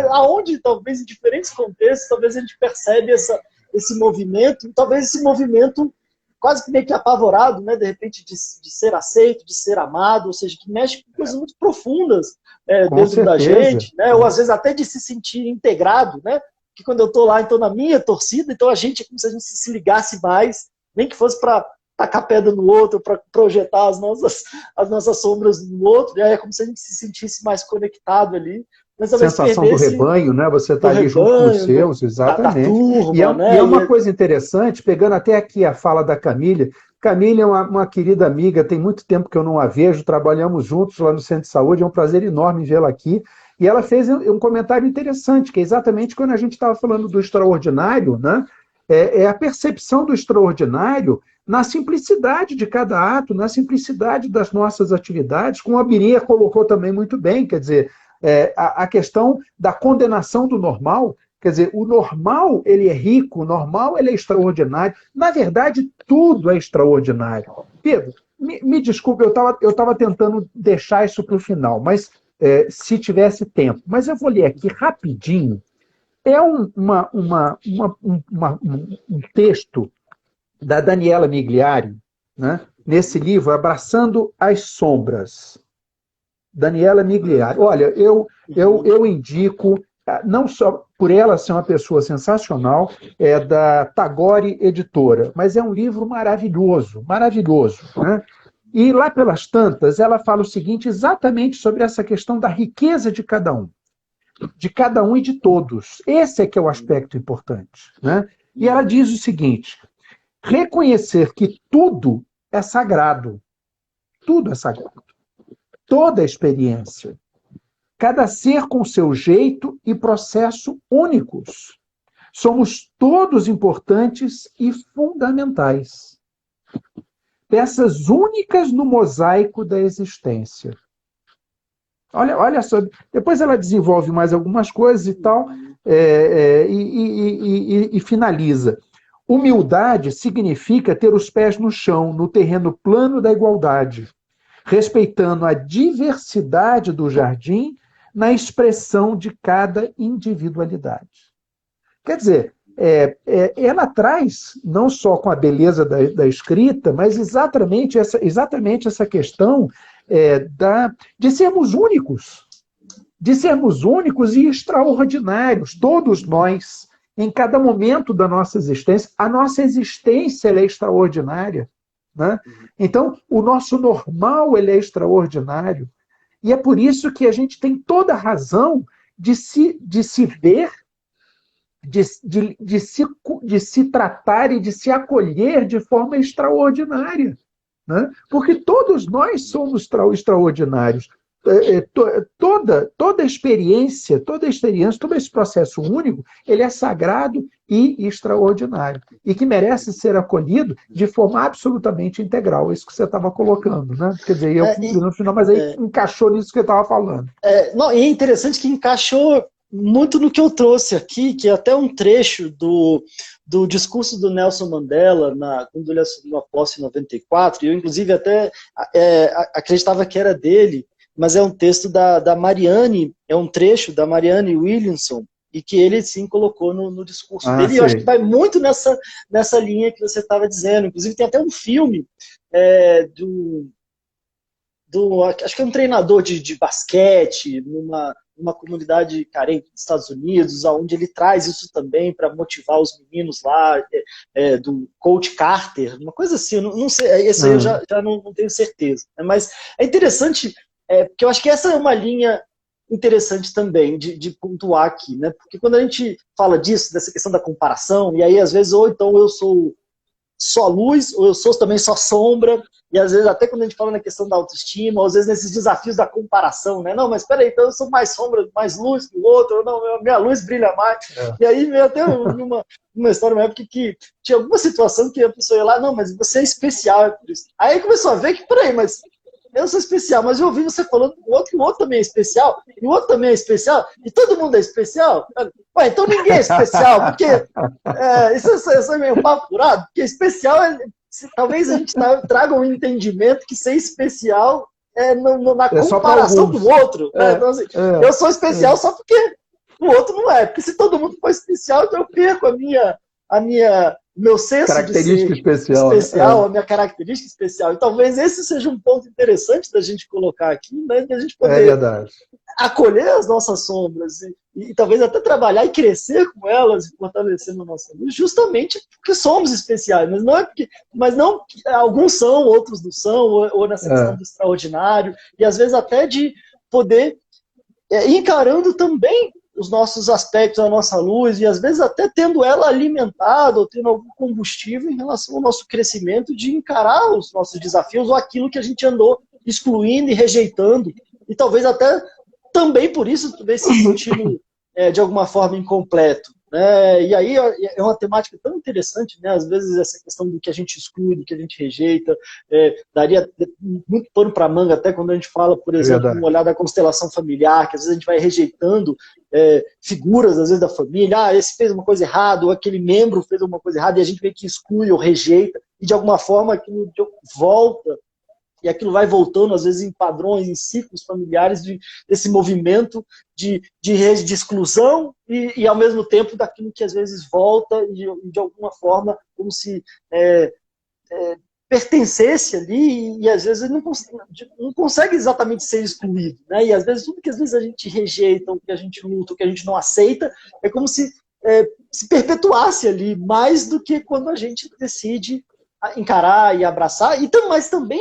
aonde talvez em diferentes contextos, talvez a gente percebe esse movimento, talvez esse movimento quase que meio que apavorado, né, de repente de ser aceito, de ser amado, ou seja, que mexe com coisas muito profundas dentro da gente, né, ou às vezes até de se sentir integrado, né, que quando eu estou lá, então na minha torcida, então a gente é como se a gente se ligasse mais, nem que fosse para tacar pedra no outro, para projetar as nossas sombras no outro, é como se a gente se sentisse mais conectado ali. Mas sensação do rebanho, né? Você está ali junto com os seus, exatamente. Da turma, e né? é uma coisa interessante, pegando até aqui a fala da Camille. Camille é uma querida amiga, tem muito tempo que eu não a vejo, trabalhamos juntos lá no Centro de Saúde, é um prazer enorme vê-la aqui. E ela fez um comentário interessante, que é exatamente quando a gente estava falando do extraordinário, né? É a percepção do extraordinário na simplicidade de cada ato, na simplicidade das nossas atividades, como a Birinha colocou também muito bem, quer dizer, a questão da condenação do normal, quer dizer, o normal ele é rico, o normal ele é extraordinário, na verdade tudo é extraordinário. Pedro, me desculpe, eu estava tentando deixar isso para o final, mas se tivesse tempo, mas eu vou ler aqui rapidinho, é um texto da Daniela Migliari, né, nesse livro, Abraçando as Sombras. Daniela Migliari. Olha, eu indico, não só por ela ser uma pessoa sensacional, é da Tagore Editora, mas é um livro maravilhoso, maravilhoso, né? E lá pelas tantas, ela fala o seguinte, exatamente sobre essa questão da riqueza de cada um e de todos. Esse é que é o aspecto importante, né? E ela diz o seguinte, reconhecer que tudo é sagrado. Tudo é sagrado. Toda experiência. Cada ser com seu jeito e processo únicos. Somos todos importantes e fundamentais. Peças únicas no mosaico da existência. Olha só, depois ela desenvolve mais algumas coisas e tal, e finaliza. Humildade significa ter os pés no chão, no terreno plano da igualdade, respeitando a diversidade do jardim na expressão de cada individualidade. Quer dizer, ela traz, não só com a beleza da escrita, mas exatamente essa questão de sermos únicos e extraordinários, todos nós, em cada momento da nossa existência. A nossa existência ela é extraordinária, né? Então, o nosso normal ele é extraordinário. E é por isso que a gente tem toda a razão de se ver, de se tratar e de se acolher de forma extraordinária, né? Porque todos nós somos extraordinários. toda experiência, todo esse processo único, ele é sagrado e extraordinário, e que merece ser acolhido de forma absolutamente integral. É isso que você estava colocando, né? Quer dizer, eu concluí no final, mas aí encaixou nisso que eu estava falando. Não, e é interessante que encaixou muito no que eu trouxe aqui, que é até um trecho do discurso do Nelson Mandela, quando ele assumiu a posse em 94, e eu inclusive até acreditava que era dele, mas é um texto da Marianne, é um trecho da Marianne Williamson, e que ele sim colocou no discurso dele, e eu acho que vai muito nessa linha que você estava dizendo. Inclusive tem até um filme acho que é um treinador de basquete numa comunidade carente dos Estados Unidos, onde ele traz isso também para motivar os meninos lá, do Coach Carter, uma coisa assim, não sei, esse aí eu já não tenho certeza. Mas é interessante, porque eu acho que essa é uma linha interessante também de pontuar aqui, né? Porque quando a gente fala disso, dessa questão da comparação, e aí às vezes, ou então eu sou só luz, ou eu sou também só sombra, e às vezes até quando a gente fala na questão da autoestima, ou às vezes nesses desafios da comparação, né? Não, mas peraí, então eu sou mais sombra, mais luz que o outro, ou não, minha luz brilha mais. E aí veio até uma história, uma época que tinha alguma situação que a pessoa ia lá, não, mas você é especial, é por isso. Aí começou a ver que, peraí, mas eu sou especial, mas eu ouvi você falando que o outro também é especial, e o outro também é especial, e todo mundo é especial? Ué, então ninguém é especial, porque isso é meio papo furado, porque especial talvez a gente traga um entendimento que ser especial na comparação do outro. Né? Então, assim, eu sou especial só porque o outro não é, porque se todo mundo for especial, então eu perco meu senso de ser especial, a minha característica especial. E talvez esse seja um ponto interessante da gente colocar aqui, né, de a gente poder acolher as nossas sombras e talvez até trabalhar e crescer com elas e fortalecendo a nossa luz, justamente porque somos especiais, mas não alguns são, outros não são, ou nessa questão do extraordinário, e às vezes até de poder encarando também os nossos aspectos, a nossa luz, e às vezes até tendo ela alimentada, ou tendo algum combustível em relação ao nosso crescimento, de encarar os nossos desafios, ou aquilo que a gente andou excluindo e rejeitando, e talvez até também por isso também se sentindo de alguma forma incompleto. Né? E aí é uma temática tão interessante, né? Às vezes essa questão do que a gente exclui, do que a gente rejeita, daria muito pano para manga, até quando a gente fala, por exemplo, um olhar da constelação familiar, que às vezes a gente vai rejeitando figuras, às vezes, da família, esse fez uma coisa errada, ou aquele membro fez uma coisa errada, e a gente vê que exclui ou rejeita, e de alguma forma aquilo volta, e aquilo vai voltando, às vezes, em padrões, em ciclos familiares desse movimento de exclusão e, ao mesmo tempo, daquilo que, às vezes, volta e, de alguma forma, como se pertencesse ali e, às vezes, não consegue exatamente ser excluído. Né? E, às vezes, tudo que, às vezes, a gente rejeita, o que a gente luta, o que a gente não aceita, é como se perpetuasse ali, mais do que quando a gente decide encarar e abraçar, mas também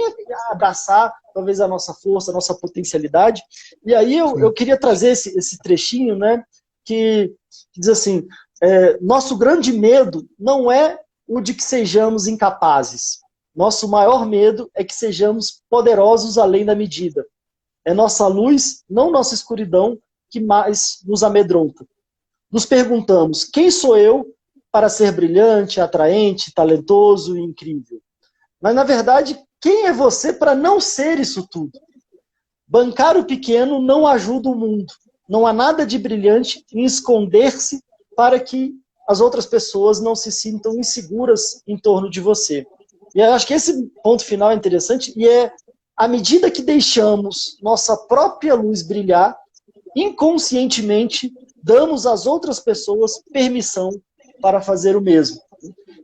abraçar talvez a nossa força, a nossa potencialidade. E aí eu queria trazer esse trechinho, né, que diz assim, nosso grande medo não é o de que sejamos incapazes. Nosso maior medo é que sejamos poderosos além da medida. É nossa luz, não nossa escuridão, que mais nos amedronta. Nos perguntamos, quem sou eu para ser brilhante, atraente, talentoso e incrível? Mas, na verdade, quem é você para não ser isso tudo? Bancar o pequeno não ajuda o mundo. Não há nada de brilhante em esconder-se para que as outras pessoas não se sintam inseguras em torno de você. E eu acho que esse ponto final é interessante, e à medida que deixamos nossa própria luz brilhar, inconscientemente damos às outras pessoas permissão para fazer o mesmo.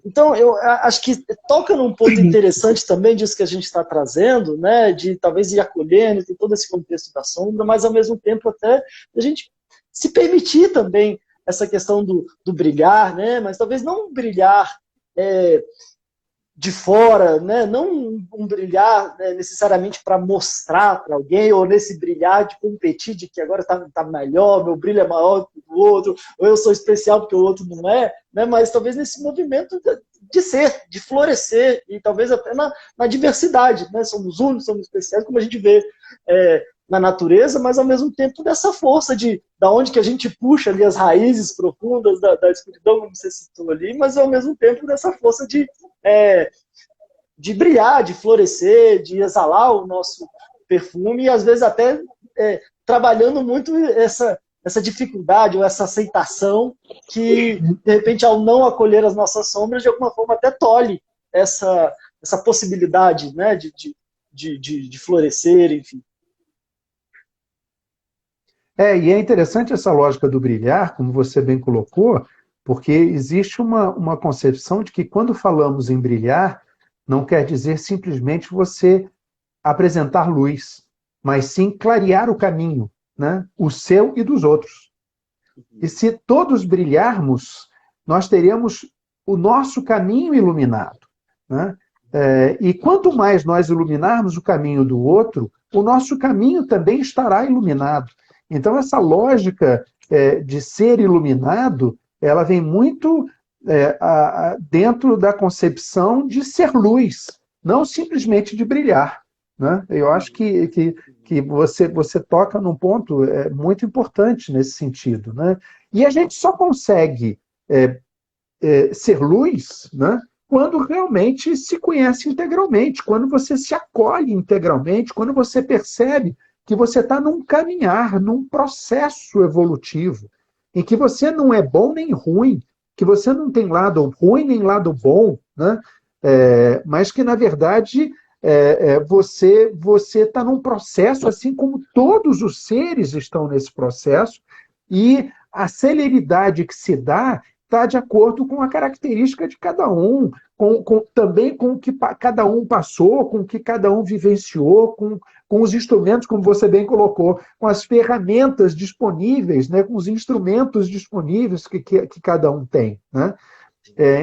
Então, eu acho que toca num ponto interessante também disso que a gente está trazendo, né, de talvez ir acolhendo, tem todo esse contexto da sombra, mas ao mesmo tempo até a gente se permitir também essa questão do brilhar, né, mas talvez não brilhar de fora, né? Não um brilhar necessariamente para mostrar para alguém, ou nesse brilhar de competir, de que agora está melhor, meu brilho é maior que o outro, ou eu sou especial porque o outro não é, né? Mas talvez nesse movimento de ser, de florescer, e talvez até na diversidade, né? Somos únicos, somos especiais, como a gente vê na natureza, mas ao mesmo tempo dessa força da onde que a gente puxa ali as raízes profundas da escuridão, como você citou ali, mas ao mesmo tempo dessa força de brilhar, de florescer, de exalar o nosso perfume, e às vezes até trabalhando muito essa dificuldade ou essa aceitação que, de repente, ao não acolher as nossas sombras, de alguma forma até tolhe essa possibilidade, né, de florescer, enfim. E é interessante essa lógica do brilhar, como você bem colocou, porque existe uma concepção de que quando falamos em brilhar, não quer dizer simplesmente você apresentar luz, mas sim clarear o caminho, né? O seu e dos outros. E se todos brilharmos, nós teremos o nosso caminho iluminado, né? E quanto mais nós iluminarmos o caminho do outro, o nosso caminho também estará iluminado. Então, essa lógica de ser iluminado, ela vem muito dentro da concepção de ser luz, não simplesmente de brilhar, né? Eu acho que você toca num ponto muito importante nesse sentido, né? E a gente só consegue ser luz, né, quando realmente se conhece integralmente, quando você se acolhe integralmente, quando você percebe que você está num caminhar, num processo evolutivo, em que você não é bom nem ruim, que você não tem lado ruim nem lado bom, né? Mas que, na verdade, você está num processo, assim como todos os seres estão nesse processo, e a celeridade que se dá está de acordo com a característica de cada um, também com o que cada um passou, com o que cada um vivenciou, com os instrumentos, como você bem colocou, com as ferramentas disponíveis, né, com os instrumentos disponíveis que cada um tem, né?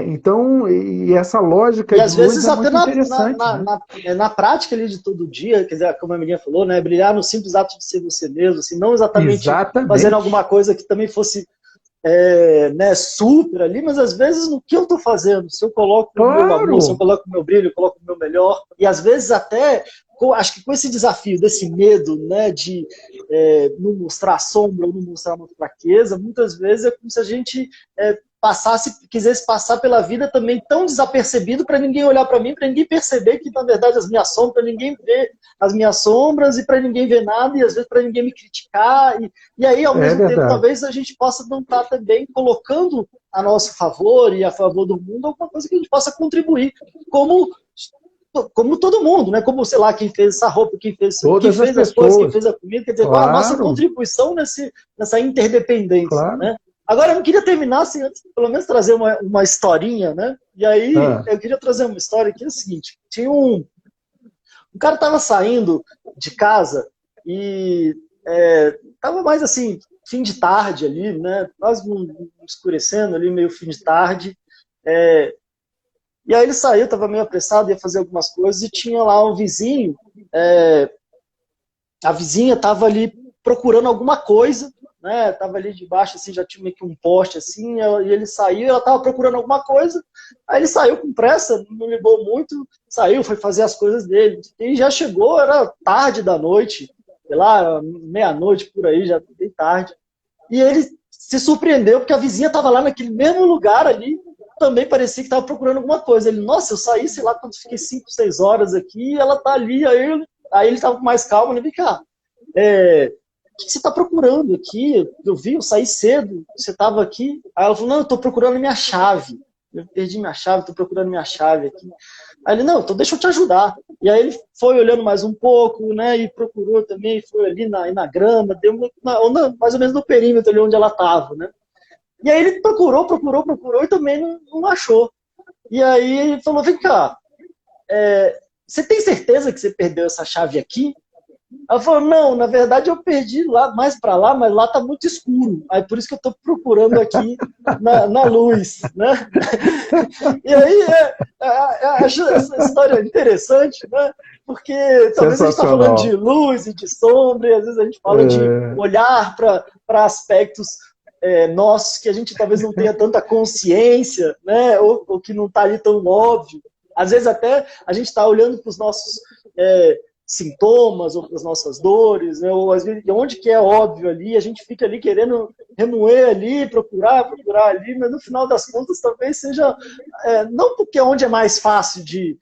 Então, e essa lógica e às de luz vezes é até muito interessante. na prática ali de todo dia, quer dizer, como a menina falou, né, brilhar no simples ato de ser você mesmo, assim, não exatamente fazendo alguma coisa que também fosse né, super ali, mas às vezes no que eu estou fazendo, se eu coloco o meu amor, se eu coloco o meu brilho, eu coloco o meu melhor, e às vezes até, acho que com esse desafio, desse medo, né, de não mostrar a sombra ou não mostrar uma fraqueza, muitas vezes é como se a gente quisesse passar pela vida também tão desapercebido para ninguém olhar para mim, para ninguém perceber que, na verdade, as minhas sombras, para ninguém ver as minhas sombras e para ninguém ver nada, e às vezes para ninguém me criticar. E aí, ao mesmo tempo, talvez a gente possa não estar também colocando a nosso favor e a favor do mundo alguma coisa que a gente possa contribuir, como todo mundo, né? Como, sei lá, quem fez essa roupa, quem fez as coisas, quem fez a comida, quer dizer, qual a nossa contribuição nessa interdependência, claro, né? Agora, eu não queria terminar sem antes, pelo menos, trazer uma historinha, né? E aí, eu queria trazer uma história que é o seguinte: tinha um cara estava saindo de casa e estava mais assim, fim de tarde ali, né? Quase escurecendo ali, meio fim de tarde. E aí ele saiu, estava meio apressado, ia fazer algumas coisas e tinha lá um vizinho. A vizinha estava ali procurando alguma coisa, né? Tava ali debaixo, assim, já tinha meio que um poste, assim, e ele saiu, ela tava procurando alguma coisa, aí ele saiu com pressa, não ligou muito, saiu, foi fazer as coisas dele, e já chegou, era tarde da noite, sei lá, meia-noite por aí, já bem tarde, e ele se surpreendeu, porque a vizinha tava lá naquele mesmo lugar ali, também parecia que tava procurando alguma coisa, ele, nossa, eu saí, sei lá, quando fiquei 5, 6 horas aqui, e ela tá ali, aí ele tava com mais calma, ele, vem cá, o que você está procurando aqui? Eu saí cedo, você estava aqui. Aí ela falou, não, eu estou procurando minha chave. Eu perdi minha chave, estou procurando minha chave aqui. Aí ele, não, então deixa eu te ajudar. E aí ele foi olhando mais um pouco, né, e procurou também, foi ali na grama, deu mais ou menos no perímetro ali onde ela estava, né. E aí ele procurou e também não achou. E aí ele falou, vem cá, você tem certeza que você perdeu essa chave aqui? Ela falou, não, na verdade eu perdi lá, mais para lá, mas lá tá muito escuro. Aí por isso que eu estou procurando aqui na luz, né? E aí acho essa história interessante, né? Porque talvez a gente está falando de luz e de sombra, e às vezes a gente fala de olhar para aspectos nossos que a gente talvez não tenha tanta consciência, né? Ou que não está ali tão óbvio. Às vezes até a gente está olhando para os nossos sintomas ou para as nossas dores, né? Ou às vezes, onde que é óbvio ali, a gente fica ali querendo remoer ali, procurar ali, mas no final das contas talvez seja, não porque é onde é mais fácil de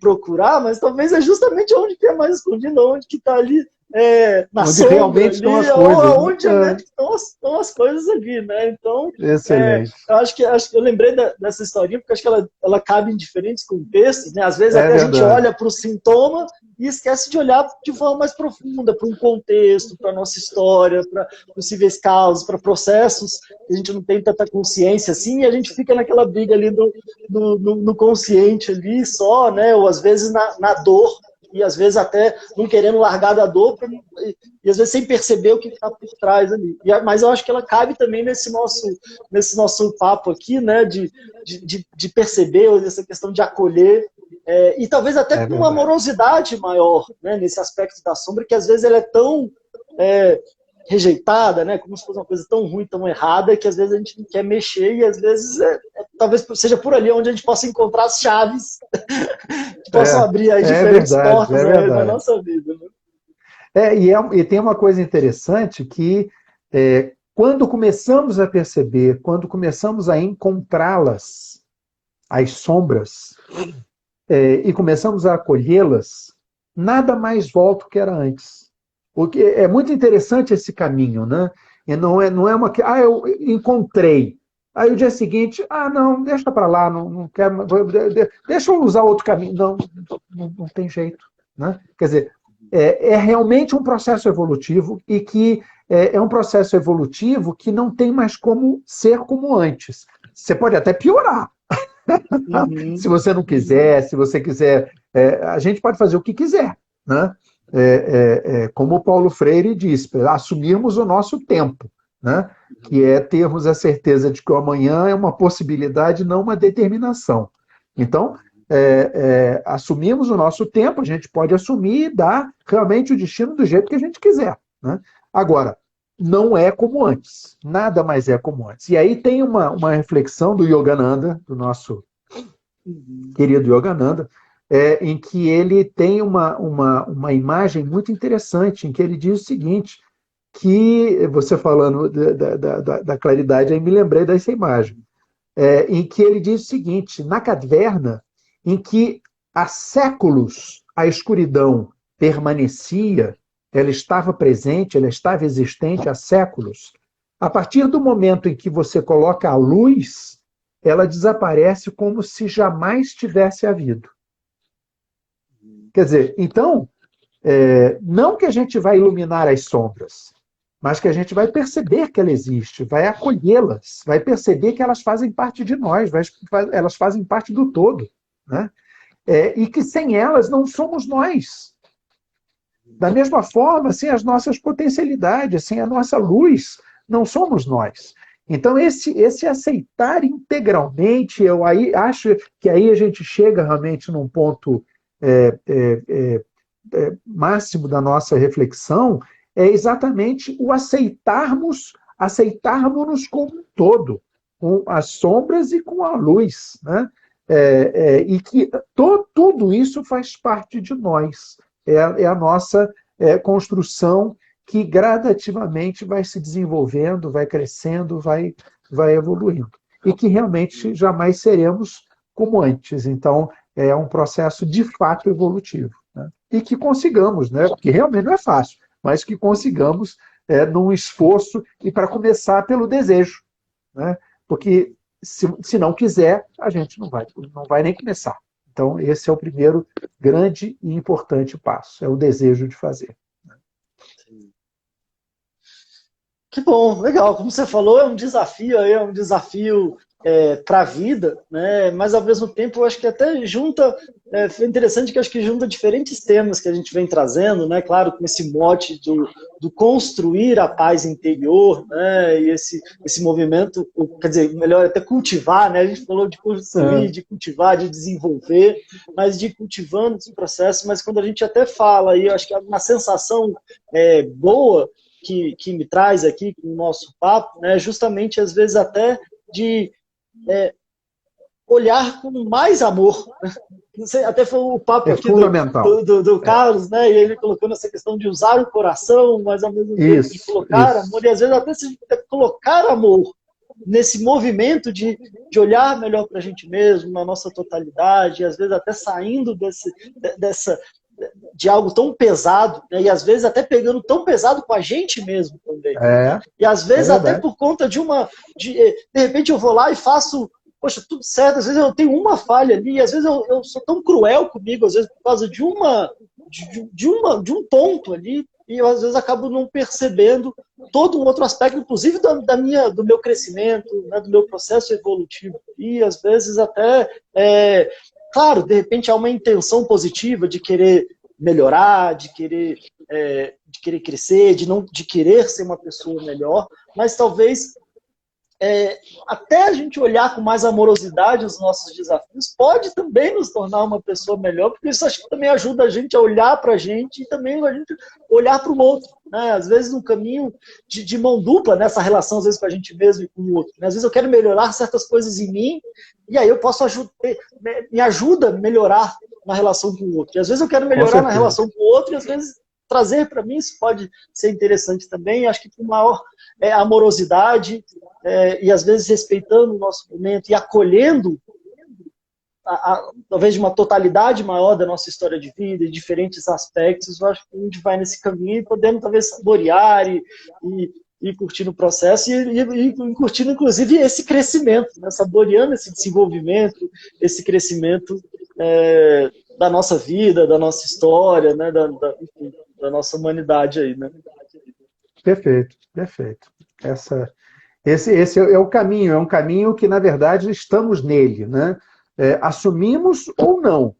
procurar, mas talvez é justamente onde que é mais escondido, onde que está ali na Onde sombra realmente estão ali, as ou coisas, onde né? estão as coisas ali, né? Então, Excelente. eu acho que eu lembrei dessa historinha porque acho que ela cabe em diferentes contextos, né? Às vezes É até a gente verdade. olha para o sintoma e esquece de olhar de forma mais profunda para um contexto, para a nossa história, para possíveis causas, para processos que a gente não tem tanta consciência assim, e a gente fica naquela briga ali no consciente ali só, né? Ou às vezes na dor, e às vezes até não querendo largar da dor, e às vezes sem perceber o que está por trás ali. Mas eu acho que ela cabe também nesse nosso papo aqui, né? De perceber essa questão de acolher, e talvez até É com uma verdade. amorosidade maior, né, nesse aspecto da sombra, que às vezes ela é tão é, rejeitada, né, como se fosse uma coisa tão ruim, tão errada, que às vezes a gente não quer mexer, e às vezes talvez seja por ali onde a gente possa encontrar as chaves que possam abrir as É diferentes verdade, portas é na verdade. nossa vida. Né? E tem uma coisa interessante que quando começamos a perceber, quando começamos a encontrá-las, as sombras, e começamos a acolhê-las, nada mais volta o que era antes. Porque é muito interessante esse caminho, né? E não é uma que, eu encontrei. Aí o dia seguinte, não, deixa para lá, não quero, deixa eu usar outro caminho. Não tem jeito, né? Quer dizer, é realmente um processo evolutivo e que é um processo evolutivo que não tem mais como ser como antes. Você pode até piorar, se Uhum. você não quiser, se você quiser, a gente pode fazer o que quiser, né? Como o Paulo Freire diz, assumirmos o nosso tempo, né? Que é termos a certeza de que o amanhã é uma possibilidade, não uma determinação. Então, assumimos o nosso tempo, a gente pode assumir e dar realmente o destino do jeito que a gente quiser, né? Agora, não é como antes, nada mais é como antes. E aí tem uma reflexão do Yogananda, do nosso Uhum. querido Yogananda, em que ele tem uma imagem muito interessante, em que ele diz o seguinte, que você falando da claridade, aí me lembrei dessa imagem, em que ele diz o seguinte, na caverna, em que há séculos a escuridão permanecia, ela estava presente, ela estava existente há séculos, a partir do momento em que você coloca a luz, ela desaparece como se jamais tivesse havido. Quer dizer, então, não que a gente vai iluminar as sombras, mas que a gente vai perceber que ela existe, vai acolhê-las, vai perceber que elas fazem parte de nós, elas fazem parte do todo, né? E que sem elas não somos nós. Da mesma forma, sem as nossas potencialidades, sem a nossa luz, não somos nós. Então, esse aceitar integralmente, eu aí acho que aí a gente chega realmente num ponto máximo da nossa reflexão, é exatamente o aceitarmos-nos como um todo, com as sombras e com a luz, né? E que tudo isso faz parte de nós, é a nossa construção que gradativamente vai se desenvolvendo, vai crescendo, vai evoluindo. E que realmente jamais seremos como antes. Então, é um processo de fato evolutivo. Né? E que consigamos, né? Porque realmente não é fácil, mas que consigamos num esforço e para começar pelo desejo. Né? Porque se não quiser, a gente não vai nem começar. Então, esse é o primeiro grande e importante passo, é o desejo de fazer. Que bom, legal. Como você falou, é um desafio para a vida, né? Mas ao mesmo tempo, eu acho que até junta, foi interessante que acho que junta diferentes temas que a gente vem trazendo, né? Claro, com esse mote do construir a paz interior, né? E esse movimento, quer dizer, melhor até cultivar, né? A gente falou de construir, de cultivar, de desenvolver, mas de cultivando esse processo. Mas quando a gente até fala, e eu acho que é uma sensação boa que me traz aqui com o nosso papo, né, justamente às vezes até de olhar com mais amor. Não sei, até foi o papo É aqui fundamental. do Carlos, né? E ele colocando essa questão de usar o coração, mas ao mesmo tempo de colocar amor, e às vezes até se colocar amor nesse movimento de olhar melhor para a gente mesmo, na nossa totalidade, e às vezes até saindo de algo tão pesado, né? E às vezes até pegando tão pesado com a gente mesmo também. E às vezes até por conta de repente eu vou lá e faço, poxa, tudo certo, às vezes eu tenho uma falha ali, e às vezes eu sou tão cruel comigo, às vezes por causa de um ponto ali, e eu às vezes acabo não percebendo todo um outro aspecto, inclusive do meu crescimento, né, do meu processo evolutivo. E às vezes até, claro, de repente há uma intenção positiva de querer melhorar, de querer crescer, de querer ser uma pessoa melhor, mas talvez até a gente olhar com mais amorosidade os nossos desafios, pode também nos tornar uma pessoa melhor, porque isso acho que também ajuda a gente a olhar para a gente e também a gente olhar para o outro. Né? Às vezes um caminho de mão dupla nessa relação, às vezes com a gente mesmo e com o outro. Né? Às vezes eu quero melhorar certas coisas em mim, e aí eu posso me ajuda a melhorar na relação com o outro. E às vezes eu quero melhorar na relação com o outro, e às vezes trazer para mim isso pode ser interessante também. Acho que com maior amorosidade, e às vezes respeitando o nosso momento e acolhendo talvez de uma totalidade maior da nossa história de vida e diferentes aspectos, eu acho que a gente vai nesse caminho e podendo talvez saborear e curtindo o processo e curtindo inclusive esse crescimento, né? Saboreando esse desenvolvimento, esse crescimento da nossa vida, da nossa história, né? Enfim, da nossa humanidade aí, né? Perfeito, perfeito. Esse é o caminho, é um caminho que, na verdade, estamos nele, né? Assumimos ou não,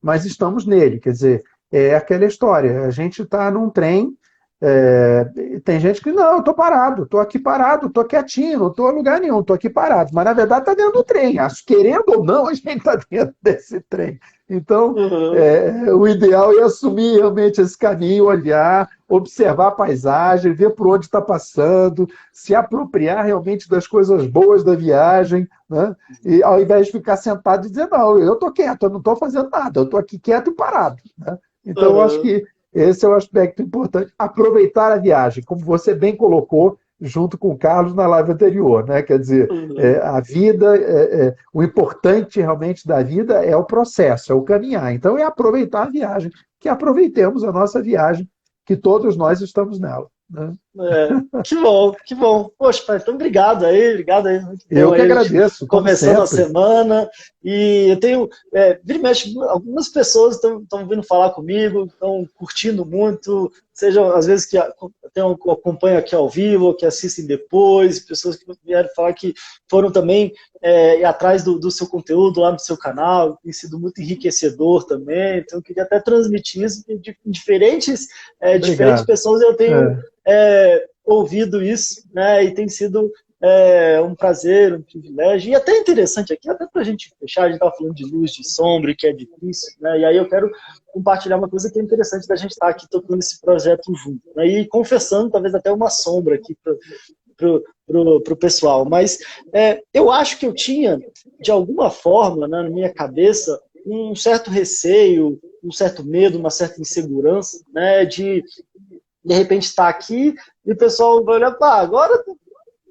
mas estamos nele. Quer dizer, é aquela história, a gente está num trem, tem gente que, não, eu estou parado, estou aqui parado, estou quietinho, não estou em lugar nenhum, estou aqui parado, mas, na verdade, está dentro do trem. Querendo ou não, a gente está dentro desse trem. Então, o ideal é assumir realmente esse caminho, olhar, observar a paisagem, ver por onde está passando, se apropriar realmente das coisas boas da viagem, né? E ao invés de ficar sentado e dizer, não, eu estou quieto, eu não estou fazendo nada, eu estou aqui quieto e parado. Né? Então, eu acho que esse é o aspecto importante. Aproveitar a viagem, como você bem colocou, junto com o Carlos na live anterior, né? Quer dizer, a vida, o importante realmente da vida é o processo, é o caminhar. Então, é aproveitar a viagem, que aproveitemos a nossa viagem, que todos nós estamos nela. Né? Que bom, que bom. Poxa, pai, então obrigado aí. Muito bom. Eu que agradeço. Começando a semana. E eu tenho, vira e mexe, algumas pessoas estão vindo falar comigo, estão curtindo muito, sejam às vezes que acompanham aqui ao vivo, que assistem depois, pessoas que vieram falar que foram também ir atrás do seu conteúdo lá no seu canal, tem sido muito enriquecedor também. Então eu queria até transmitir isso de diferentes pessoas. Eu tenho ouvido isso, né? E tem sido um prazer, um privilégio, e até interessante aqui, até para a gente fechar, a gente estava falando de luz, de sombra, que é difícil, né? E aí eu quero compartilhar uma coisa que é interessante da gente estar aqui tocando esse projeto junto, né? E confessando talvez até uma sombra aqui pro pessoal, mas eu acho que eu tinha, de alguma forma, né, na minha cabeça, um certo receio, um certo medo, uma certa insegurança, né, de repente estar aqui e o pessoal vai olhar, agora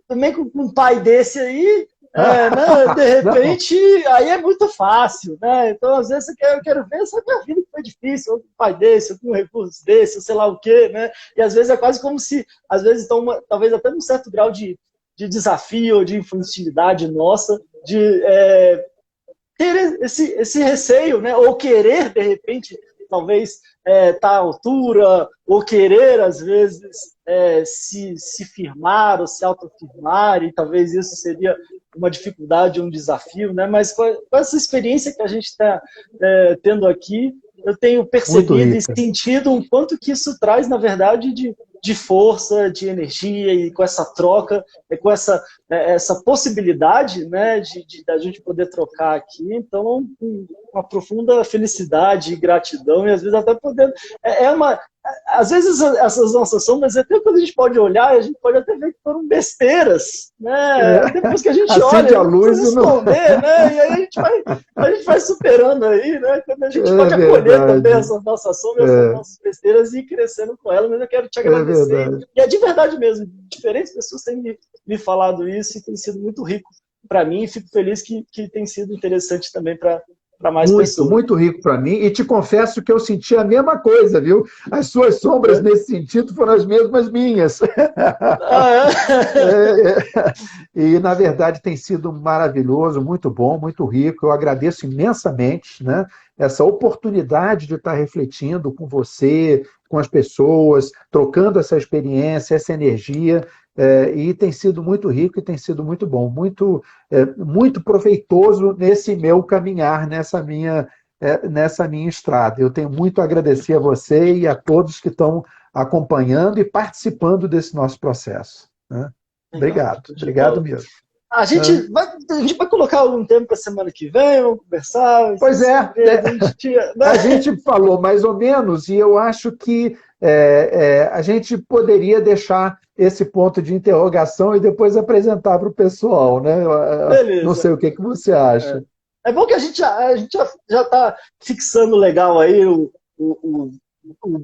também com um pai desse aí, né, de repente, aí é muito fácil, né? Então, às vezes, eu quero ver essa minha vida que foi difícil, ou com um pai desse, ou com um recurso desse, ou sei lá o quê, né? E às vezes é quase como se, às vezes, talvez até num certo grau de desafio, ou de infantilidade nossa, de ter esse receio, né? Ou querer, de repente, talvez estar à altura, ou querer, às vezes, se firmar ou se autoafirmar, e talvez isso seria uma dificuldade, um desafio, né? Mas com essa experiência que a gente está tendo aqui, eu tenho percebido e sentido o quanto que isso traz, na verdade, de força, de energia, e com essa troca, com essa possibilidade, né, da gente poder trocar aqui. Então, uma profunda felicidade e gratidão, e às vezes até podendo... às vezes essas nossas sombras, até quando a gente pode olhar, a gente pode até ver que foram besteiras, né? Depois que a gente Acende olha, a não luz precisa e não... esconder, né? E aí a gente vai superando aí, né? Quando a gente pode acolher verdade. também essas nossas sombras, essas nossas besteiras e ir crescendo com elas, mas eu quero te agradecer. Verdade. E é de verdade mesmo, diferentes pessoas têm me falado isso e tem sido muito rico para mim, e fico feliz que tem sido interessante também para mais pessoas. Muito rico para mim, e te confesso que eu senti a mesma coisa, viu? As suas sombras nesse sentido foram as mesmas minhas. E, na verdade, tem sido maravilhoso, muito bom, muito rico. Eu agradeço imensamente, né, essa oportunidade de estar refletindo com você, com as pessoas, trocando essa experiência, essa energia. E tem sido muito rico e tem sido muito bom, muito proveitoso nesse meu caminhar, nessa minha estrada. Eu tenho muito a agradecer a você e a todos que estão acompanhando e participando desse nosso processo, né? Obrigado mesmo. A gente vai colocar algum tempo para a semana que vem, vamos conversar. Pois a gente falou mais ou menos, e eu acho que a gente poderia deixar esse ponto de interrogação e depois apresentar para o pessoal, né? Beleza. Não sei o que você acha. É bom que a gente já está fixando legal aí o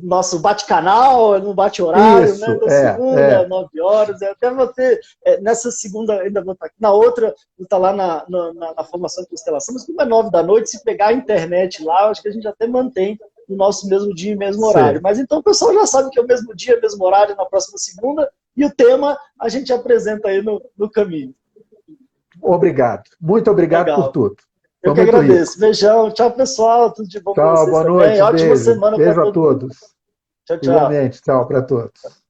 nosso bate-canal, no bate-horário, Isso, né? Da segunda, 9 horas. Até você, nessa segunda, ainda vou estar aqui. Na outra, vou estar lá na formação de constelação, mas como é 9 da noite, se pegar a internet lá, acho que a gente até mantém no nosso mesmo dia e mesmo horário. Mas então o pessoal já sabe que é o mesmo dia, mesmo horário, na próxima segunda, e o tema a gente apresenta aí no caminho. Obrigado. Muito obrigado por tudo. Eu que agradeço. Rico. Beijão. Tchau, pessoal. Tudo de bom para vocês boa também. Noite. Ótima semana para todos. Tchau, tchau. Igualmente. Tchau para todos.